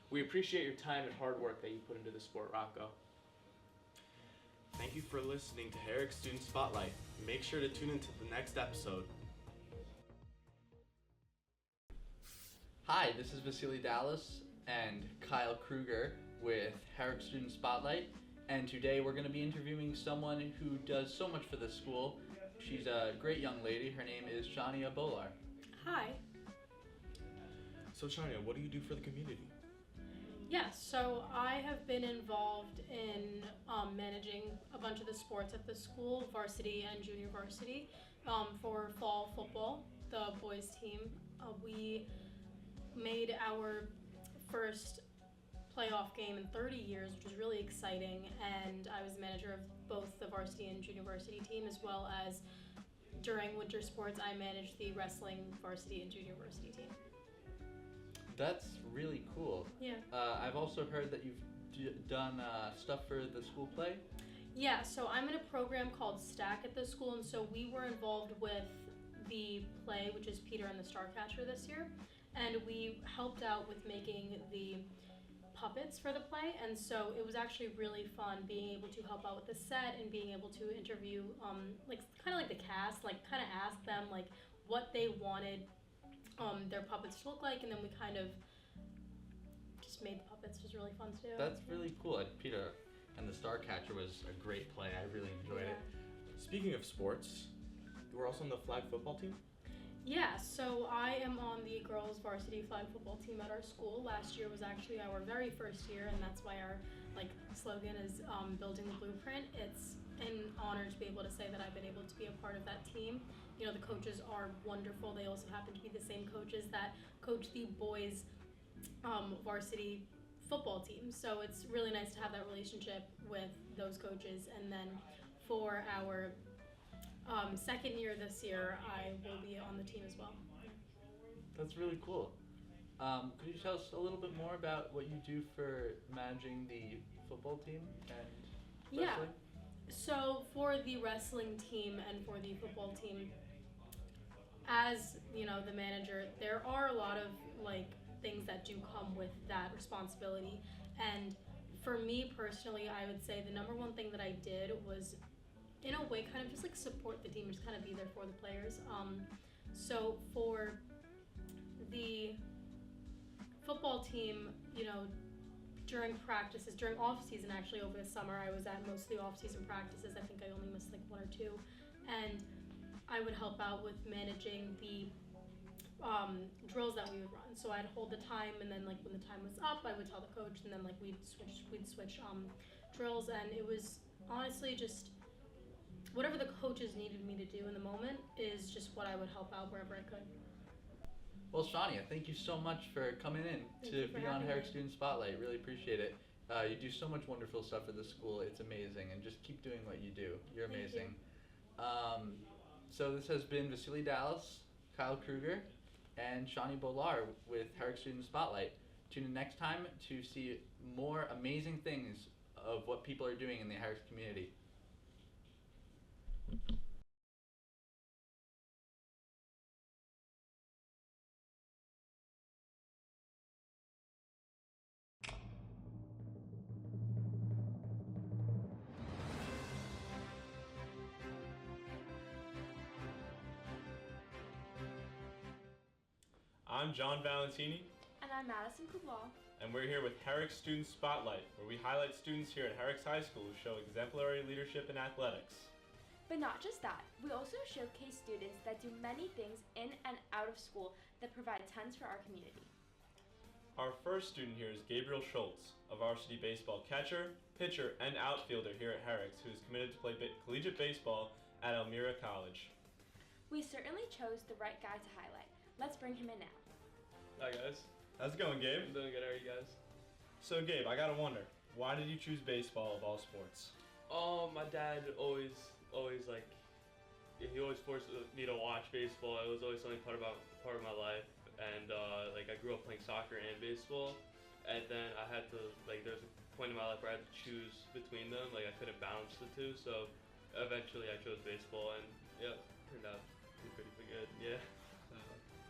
We appreciate your time and hard work that you put into the sport, Rocco. Thank you for listening to Herricks Student Spotlight. Make sure to tune into the next episode. Hi, this is Vasily Dallas and Kyle Kruger with Herricks Student Spotlight, and today we're going to be interviewing someone who does so much for the school. She's a great young lady. Her name is Shania Bolar. Hi. So Shania, what do you do for the community? Yes, so I have been involved in managing a bunch of the sports at the school, varsity and junior varsity. For fall football, the boys team, we made our first playoff game in 30 years, which was really exciting, and I was the manager of both the varsity and junior varsity team, as well as during winter sports I managed the wrestling varsity and junior varsity team. That's really cool. Yeah. I've also heard that you've done stuff for the school play. Yeah, so I'm in a program called Stack at the school, and so we were involved with the play, which is Peter and the Starcatcher this year, and we helped out with making the puppets for the play, and so it was actually really fun being able to help out with the set and being able to interview kind of like the cast, kind of ask them what they wanted their puppets to look like, and then we kind of just made the puppets. It was really fun to do. That's really cool. Peter and the Starcatcher was a great play. I really enjoyed it. Speaking of sports, you were also on the flag football team? Yeah, so I am on the girls varsity flag football team at our school. Last year was actually our very first year, and that's why our slogan is building the blueprint. It's an honor to be able to say that I've been able to be a part of that team. You know, the coaches are wonderful. They also happen to be the same coaches that coach the boys varsity football team. So it's really nice to have that relationship with those coaches. And then for our second year this year, I will be on the team as well. That's really cool. Could you tell us a little bit more about what you do for managing the football team and wrestling? Yeah. So for the wrestling team and for the football team, as the manager, there are a lot of things that do come with that responsibility. And for me personally, I would say the number one thing that I did was, in a way, kind of just support the team, just kind of be there for the players. So for the football team, during practices, during off season, actually over the summer, I was at most of the off season practices. I think I only missed one or two, and I would help out with managing the drills that we would run. So I'd hold the time, and then when the time was up, I would tell the coach, and then we'd switch drills, and it was honestly just whatever the coaches needed me to do in the moment is just what I would help out wherever I could. Well, Shania, thank you so much for coming in to be on Herricks Student Spotlight. Really appreciate it. You do so much wonderful stuff for the school. It's amazing, and just keep doing what you do. You're amazing. So this has been Vasily Dallas, Kyle Kruger, and Shania Bolar with Herricks Student Spotlight. Tune in next time to see more amazing things of what people are doing in the Herricks community. I'm John Valentini, And I'm Madison Kubal. and we're here with Herricks Student Spotlight, where we highlight students here at Herricks High School who show exemplary leadership in athletics. But not just that, we also showcase students that do many things in and out of school that provide tons for our community. Our first student here is Gabriel Schultz, a varsity baseball catcher, pitcher, and outfielder here at Herricks, who is committed to play collegiate baseball at Elmira College. We certainly chose the right guy to highlight. Let's bring him in now. Hi guys. How's it going, Gabe? I'm doing good. How are you guys? So Gabe, I gotta wonder, why did you choose baseball of all sports? My dad always like, he always forced me to watch baseball. It was always something part of my life, and like I grew up playing soccer and baseball, and then I had to there's a point in my life where I had to choose between them. Like I couldn't balance the two, so eventually I chose baseball, and yeah, turned out to be pretty good. Yeah,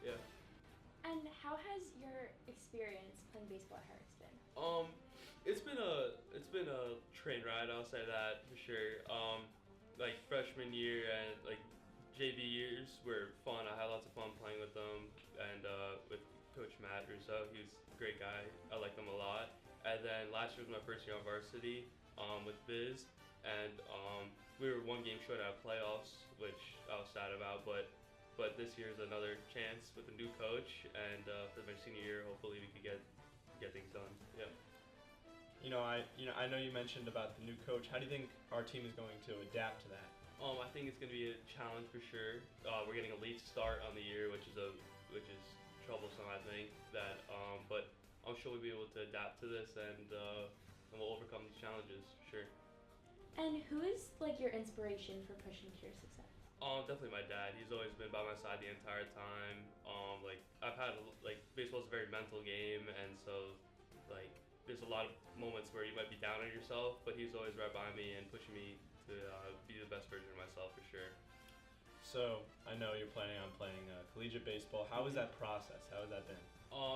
yeah. And how has your experience playing baseball at Herricks been? It's been a train ride. I'll say that for sure. Like freshman year and like JV years were fun. I had lots of fun playing with them and with Coach Matt Russo. He's a great guy. I like him a lot. And then last year was my first year on varsity with Biz, and we were one game short out of playoffs, which I was sad about. But this year is another chance with a new coach, and for my senior year, hopefully we could get things done. Yeah. I know you mentioned about the new coach. How do you think our team is going to adapt to that? I think it's going to be a challenge for sure. We're getting a late start on the year, which is troublesome. I think that, but I'm sure we'll be able to adapt to this, and we'll overcome these challenges for sure. And who is like your inspiration for pushing to your success? Definitely my dad. He's always been by my side the entire time. I've had baseball's a very mental game, and so there's a lot of moments where you might be down on yourself, but he's always right by me and pushing me to be the best version of myself for sure. So I know you're planning on playing collegiate baseball. How was that process? How has that been?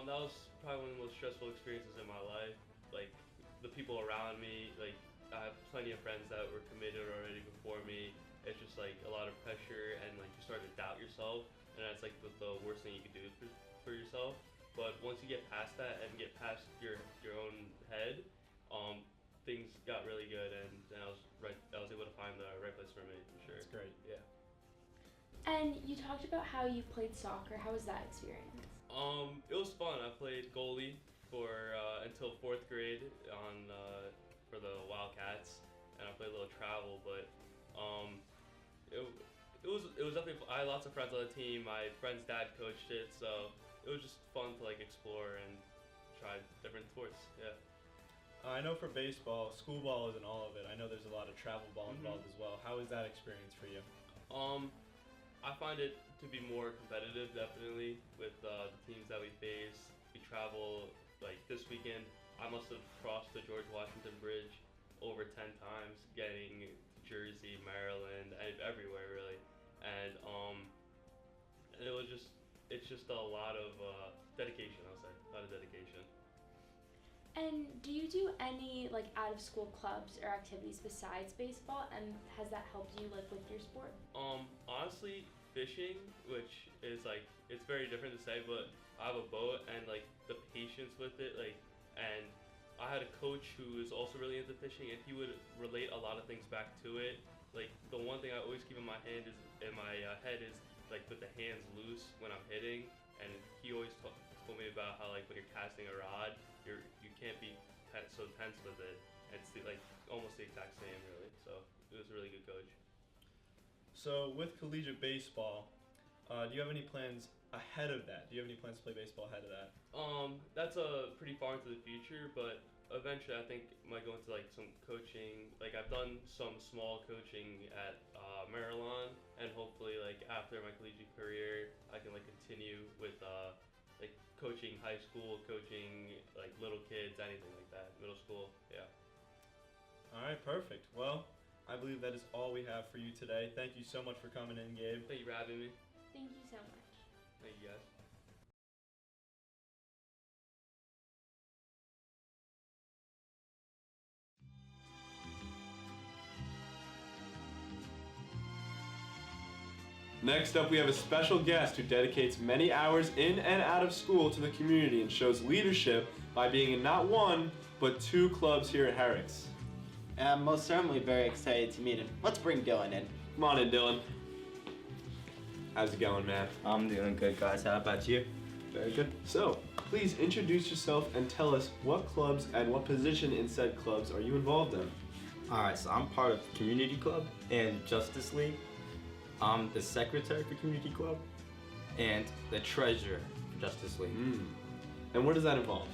That was probably one of the most stressful experiences in my life. Like the people around me, like I have plenty of friends that were committed already before me. It's just like a lot of pressure, and like you start to doubt yourself, and that's like the worst thing you can do for yourself. But once you get past that and get past your own head, things got really good, and I was able to find the right place for me for sure. That's great. Yeah. And you talked about how you played soccer. How was that experience? It was fun. I played goalie for until 4th grade for the Wildcats, and I played a little travel, but it was definitely. I had lots of friends on the team. My friend's dad coached it, so it was just fun to like explore and try different sports. Yeah. I know for baseball, school ball isn't all of it. I know there's a lot of travel ball involved as well. How is that experience for you? I find it to be more competitive, definitely, with the teams that we face. We travel, like this weekend, I must have crossed the George Washington Bridge over 10 times, getting to Jersey, Maryland, everywhere really. And it's just a lot of dedication, I'll say, a lot of dedication. And do you do any like out of school clubs or activities besides baseball, and has that helped you like with your sport? Honestly, fishing, which is like it's very different to say, but I have a boat, and like the patience with it, like, and I had a coach who is also really into fishing, and he would relate a lot of things back to it. Like the one thing I always keep in my head is like with the hands loose when I'm hitting, and he always told me about how like when you're casting a rod, you can't be so tense with it. It's like almost the exact same really. So it was a really good coach. So with collegiate baseball, do you have any plans ahead of that? Do you have any plans to play baseball ahead of that? That's pretty far into the future, but eventually I think I might go into like some coaching. Like I've done some small coaching at Maryland, and hopefully like after my collegiate career, I can like continue with like coaching high school, coaching like little kids, anything like that, middle school. Yeah. All right, perfect. Well, I believe that is all we have for you today. Thank you so much for coming in, Gabe. Thank you for having me. Thank you so much. Thank you guys. Next up, we have a special guest who dedicates many hours in and out of school to the community and shows leadership by being in not one, but 2 clubs here at Herricks. I'm most certainly very excited to meet him. Let's bring Dylan in. Come on in, Dylan. How's it going, man? I'm doing good, guys. How about you? Very good. So, please introduce yourself and tell us what clubs and what position in said clubs are you involved in? Alright, so I'm part of Community Club and Justice League. I'm the secretary for Community Club and the treasurer for Justice League. And what does that involve?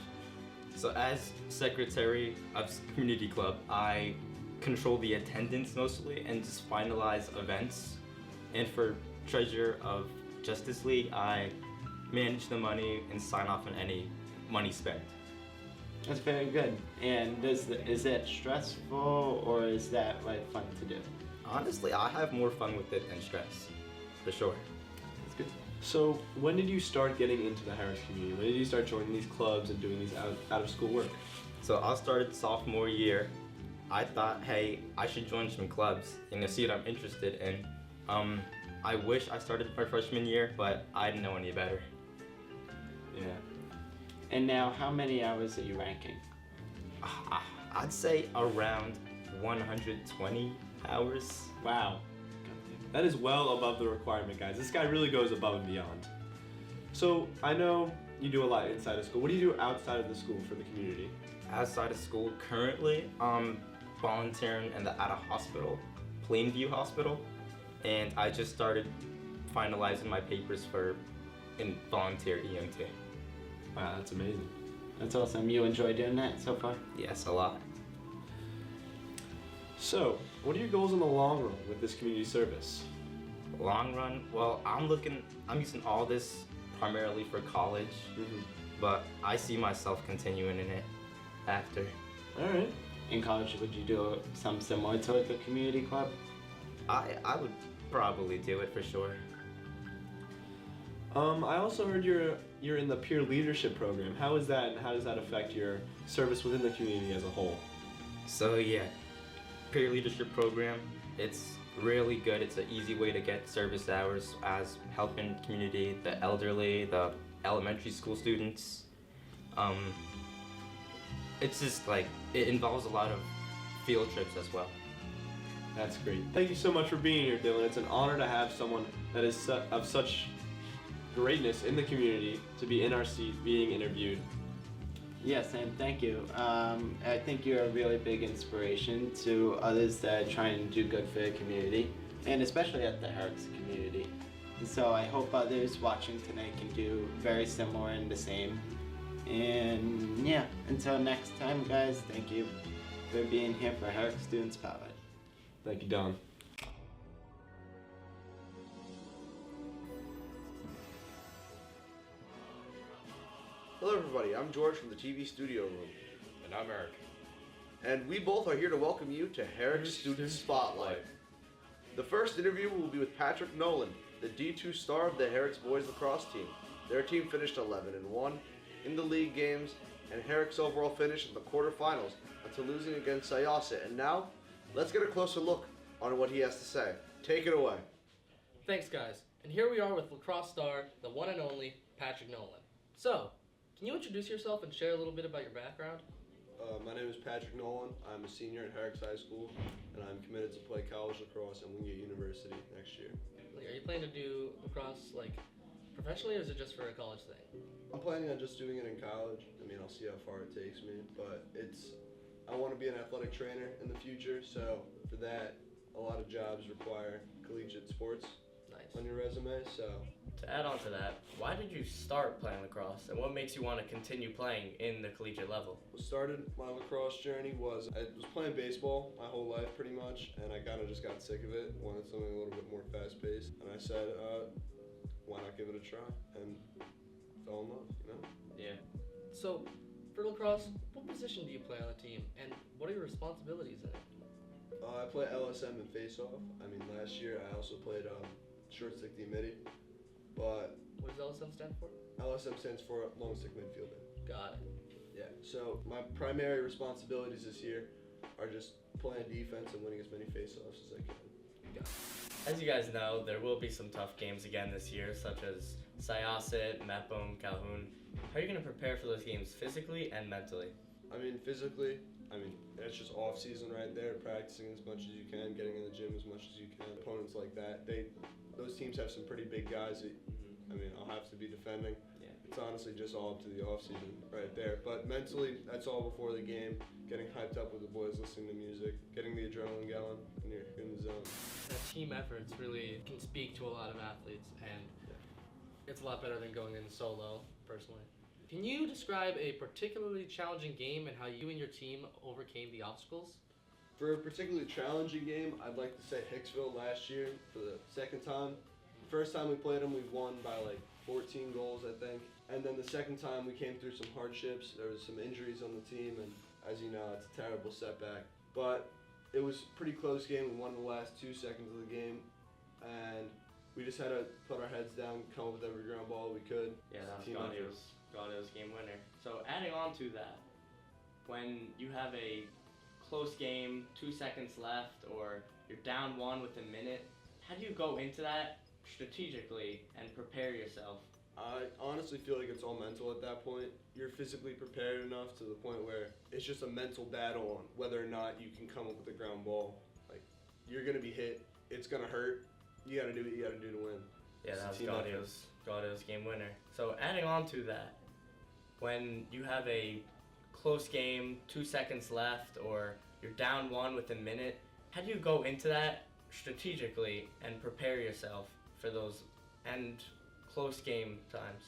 So as secretary of Community Club, I control the attendance mostly and just finalize events. And for treasurer of Justice League, I manage the money and sign off on any money spent. That's very good. And is that stressful or is that like fun to do? Honestly, I have more fun with it than stress, for sure. That's good. So, when did you start getting into the Herricks community? When did you start joining these clubs and doing these out of school work? So I started sophomore year. I thought, hey, I should join some clubs and see what I'm interested in. I wish I started my freshman year, but I didn't know any better. Yeah. And now, how many hours are you ranking? I'd say around 120 hours. Wow. That is well above the requirement, guys. This guy really goes above and beyond. So, I know you do a lot inside of school. What do you do outside of the school for the community? Outside of school, currently, I'm volunteering at a hospital, Plainview Hospital, and I just started finalizing my papers for volunteer EMT. Wow, that's amazing. That's awesome. You enjoy doing that so far? Yes, a lot. So, what are your goals in the long run with this community service? Long run? Well, I'm using all this primarily for college, but I see myself continuing in it after. Alright. In college, would you do something similar to like a community club? I would probably do it for sure. I also heard you're in the peer leadership program. How is that, and how does that affect your service within the community as a whole? So yeah, peer leadership program, it's really good. It's an easy way to get service hours as helping community, the elderly, the elementary school students. It's just like, it involves a lot of field trips as well. That's great. Thank you so much for being here, Dylan. It's an honor to have someone that is of such greatness in the community to be in our seat being interviewed. Yes, and thank you. I think you're a really big inspiration to others that are trying to do good for the community, and especially at the Herricks community. And so I hope others watching tonight can do very similar and the same. And yeah, until next time, guys, thank you for being here for Herricks Student Spotlight. Thank you, Don. Hello everybody, I'm George from the TV studio room. And I'm Eric. And we both are here to welcome you to Herricks Student Spotlight. The first interview will be with Patrick Nolan, the D2 star of the Herricks boys lacrosse team. Their team finished 11-1 in the league games, and Herricks overall finished in the quarterfinals until losing against Sayasa. And now, let's get a closer look on what he has to say. Take it away. Thanks, guys. And here we are with lacrosse star, the one and only Patrick Nolan. So, can you introduce yourself and share a little bit about your background? My name is Patrick Nolan. I'm a senior at Herricks High School, and I'm committed to play college lacrosse at Wingate University next year. Like, are you planning to do lacrosse like professionally, or is it just for a college thing? I'm planning on just doing it in college. I mean, I'll see how far it takes me, but I want to be an athletic trainer in the future, so for that, a lot of jobs require collegiate sports on your resume, so. To add on to that, why did you start playing lacrosse, and what makes you want to continue playing in the collegiate level? What started my lacrosse journey was I was playing baseball my whole life pretty much, and I kind of just got sick of it, wanted something a little bit more fast-paced, and I said, why not give it a try, and fell in love, you know? Yeah. So, for lacrosse, what position do you play on the team, and what are your responsibilities in it? I play LSM and face-off. I mean, last year I also played short stick D midi, but... What does LSM stand for? LSM stands for long stick midfielder. Got it. Yeah, so my primary responsibilities this year are just playing defense and winning as many face-offs as I can. you got. As you guys know, there will be some tough games again this year, such as Syosset, Mepham, Calhoun. How are you going to prepare for those games physically and mentally? I mean, physically, that's just off season right there, practicing as much as you can, getting in the gym as much as you can. Opponents like that, those teams have some pretty big guys that, I'll have to be defending. Yeah. It's honestly just all up to the off season right there. But mentally, that's all before the game, getting hyped up with the boys, listening to music, getting the adrenaline going, and you're in the zone. That team efforts really can speak to a lot of athletes, and it's a lot better than going in solo, personally. Can you describe a particularly challenging game and how you and your team overcame the obstacles? For a particularly challenging game, I'd like to say Hicksville last year for the second time. The first time we played them, we won by like 14 goals, I think. And then the second time, we came through some hardships. There was some injuries on the team, and as you know, it's a terrible setback. But it was a pretty close game. We won the last 2 seconds of the game, and we just had to put our heads down, come up with every ground ball we could. Yeah, that was Team effort. Gaudio's game winner. So adding on to that, when you have a close game, 2 seconds left, or you're down 1 with a minute, how do you go into that strategically and prepare yourself? I honestly feel like it's all mental at that point. You're physically prepared enough to the point where it's just a mental battle on whether or not you can come up with a ground ball. Like, you're going to be hit. It's going to hurt. You got to do what you got to do to win. Yeah, It's a that was team effort. Gaudio's game winner. So adding on to that, when you have a close game, 2 seconds left, or you're down 1 with a minute, how do you go into that strategically and prepare yourself for those and close game times?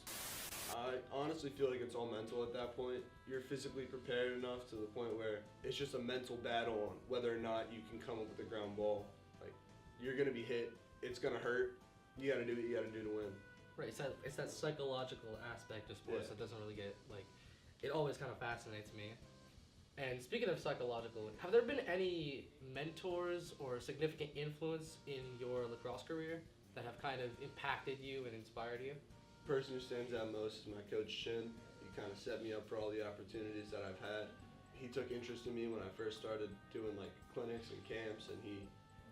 I honestly feel like it's all mental at that point. You're physically prepared enough to the point where it's just a mental battle on whether or not you can come up with a ground ball. Like, you're going to be hit. It's going to hurt. You got to do what you got to do to win. Right, it's that psychological aspect of sports that doesn't really get, it always kind of fascinates me. And speaking of psychological, have there been any mentors or significant influence in your lacrosse career that have kind of impacted you and inspired you? The person who stands out most is my coach Chin. He kind of set me up for all the opportunities that I've had. He took interest in me when I first started doing clinics and camps, and he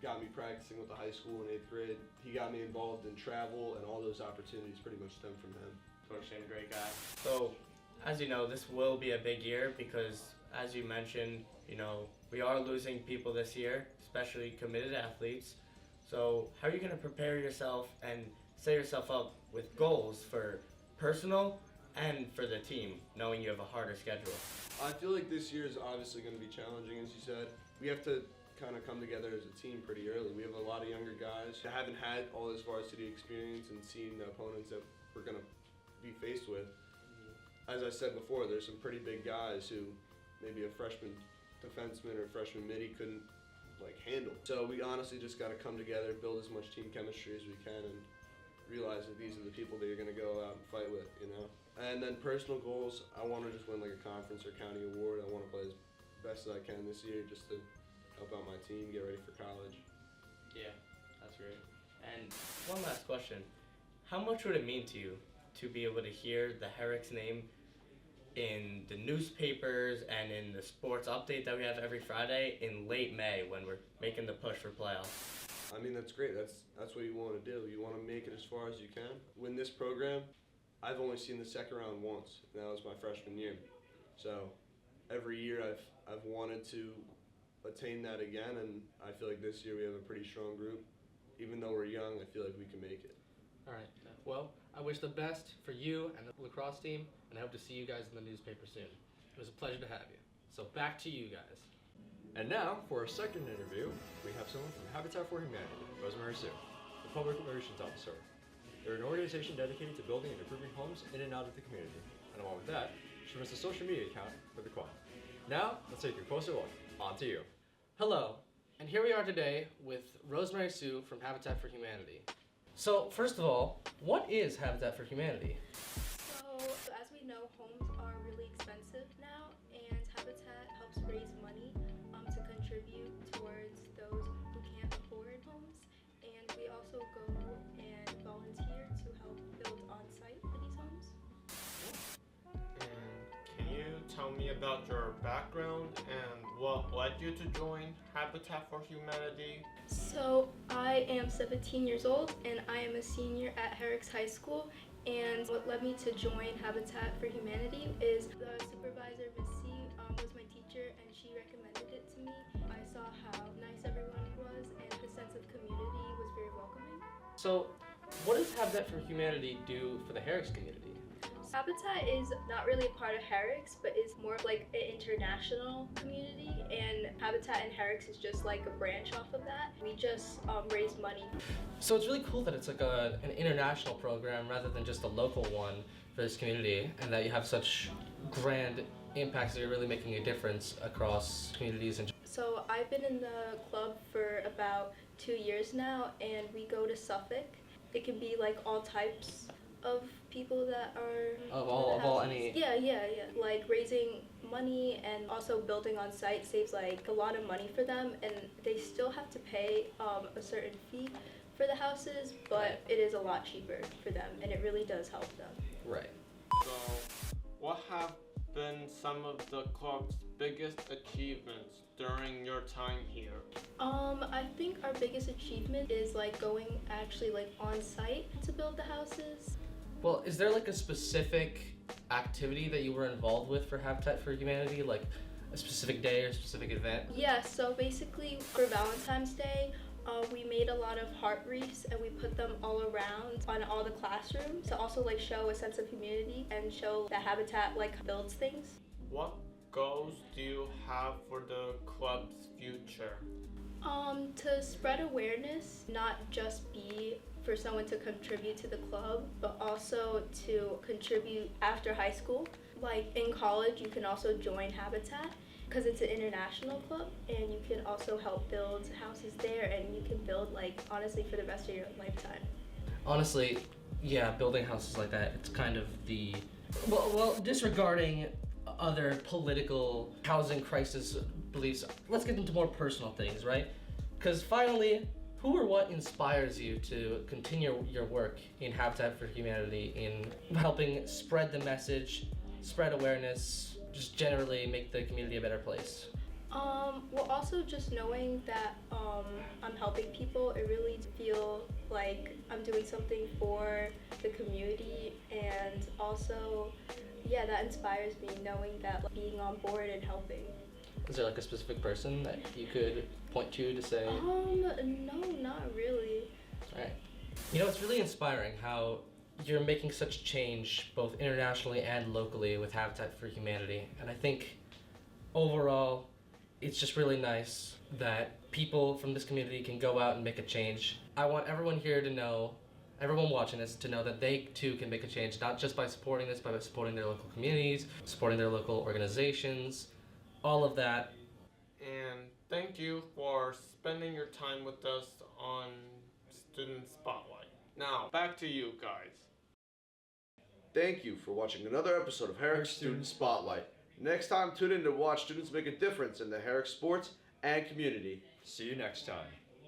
got me practicing with the high school in 8th grade. He got me involved in travel, and all those opportunities pretty much stem from him. Coach Chin, great guy. So, as you know, this will be a big year because, as you mentioned, we are losing people this year, especially committed athletes. So how are you going to prepare yourself and set yourself up with goals for personal and for the team, knowing you have a harder schedule? I feel like this year is obviously going to be challenging, as you said. We have to kind of come together as a team pretty early. We have a lot of younger guys that haven't had all this varsity experience and seen the opponents that we're going to be faced with. As I said before, there's some pretty big guys who maybe a freshman defenseman or freshman midi couldn't handle. So we honestly just got to come together, build as much team chemistry as we can, and realize that these are the people that you're going to go out and fight with, And then personal goals, I want to just win a conference or county award. I want to play as best as I can this year just to help out my team, get ready for college. Yeah, that's great. And one last question. How much would it mean to you to be able to hear the Herricks name in the newspapers and in the sports update that we have every Friday in late May when we're making the push for playoffs? That's great. That's what you want to do. You want to make it as far as you can. Win this program, I've only seen the second round once, and that was my freshman year. So every year I've wanted to attain that again, and I feel like this year we have a pretty strong group. Even though we're young, I feel like we can make it. All right. Well, I wish the best for you and the lacrosse team, and I hope to see you guys in the newspaper soon. It was a pleasure to have you. So back to you guys. And now, for our second interview, we have someone from Habitat for Humanity, Rosemary Sue, the Public Relations Officer. They're an organization dedicated to building and improving homes in and out of the community. And along with that, she runs a social media account for the quad. Now, let's take a closer look. On to you. Hello, and here we are today with Rosemary Sue from Habitat for Humanity. So, first of all, what is Habitat for Humanity? So as we know, homes are really expensive now, and Habitat helps raise money to contribute towards those who can't afford homes. And we also go and volunteer to help build on-site for these homes. And can you tell me about your background and What led you to join Habitat for Humanity? So I am 17 years old and I am a senior at Herricks High School. And what led me to join Habitat for Humanity is the supervisor, Miss C, was my teacher and she recommended it to me. I saw how nice everyone was and the sense of community was very welcoming. So, what does Habitat for Humanity do for the Herricks community? Habitat is not really a part of Herricks, but is more like an international community, and Habitat and Herricks is just like a branch off of that. We just raise money. So it's really cool that it's like an international program rather than just a local one for this community, and that you have such grand impacts that you're really making a difference across communities. And So I've been in the club for about 2 years now, and we go to Suffolk. It can be like all types of people that are Of all any. Yeah. Like raising money and also building on site saves like a lot of money for them, and they still have to pay a certain fee for the houses, but it is a lot cheaper for them, and it really does help them. Right. So, what have been some of the club's biggest achievements during your time here? I think our biggest achievement is like going actually like on site to build the houses. Well, is there like a specific activity that you were involved with for Habitat for Humanity, like a specific day or a specific event? Yeah, so basically for Valentine's Day, we made a lot of heart wreaths and we put them all around on all the classrooms to also like show a sense of community and show that Habitat like builds things. What goals do you have for the club's future? To spread awareness, not just be for someone to contribute to the club, but also to contribute after high school. Like in college, you can also join Habitat because it's an international club, and you can also help build houses there, and you can build like honestly for the rest of your lifetime. Honestly, yeah, building houses like that, it's kind of the well disregarding other political housing crisis beliefs, let's get into more personal things, right? Because finally, who or what inspires you to continue your work in Habitat for Humanity in helping spread the message, spread awareness, just generally make the community a better place? Well, also just knowing that I'm helping people, it really feel like I'm doing something for the community, and also, yeah, that inspires me, knowing that like, being on board and helping. Is there like a specific person that you could point to say? No, not really. Alright. You know, it's really inspiring how you're making such change both internationally and locally with Habitat for Humanity. And I think overall, it's just really nice that people from this community can go out and make a change. I want everyone here to know, everyone watching this, to know that they too can make a change, not just by supporting this, but by supporting their local communities, supporting their local organizations, all of that. And thank you for spending your time with us on Student Spotlight. Now, back to you guys. Thank you for watching another episode of Herricks Student Spotlight. Next time, tune in to watch students make a difference in the Herricks sports and community. See you next time.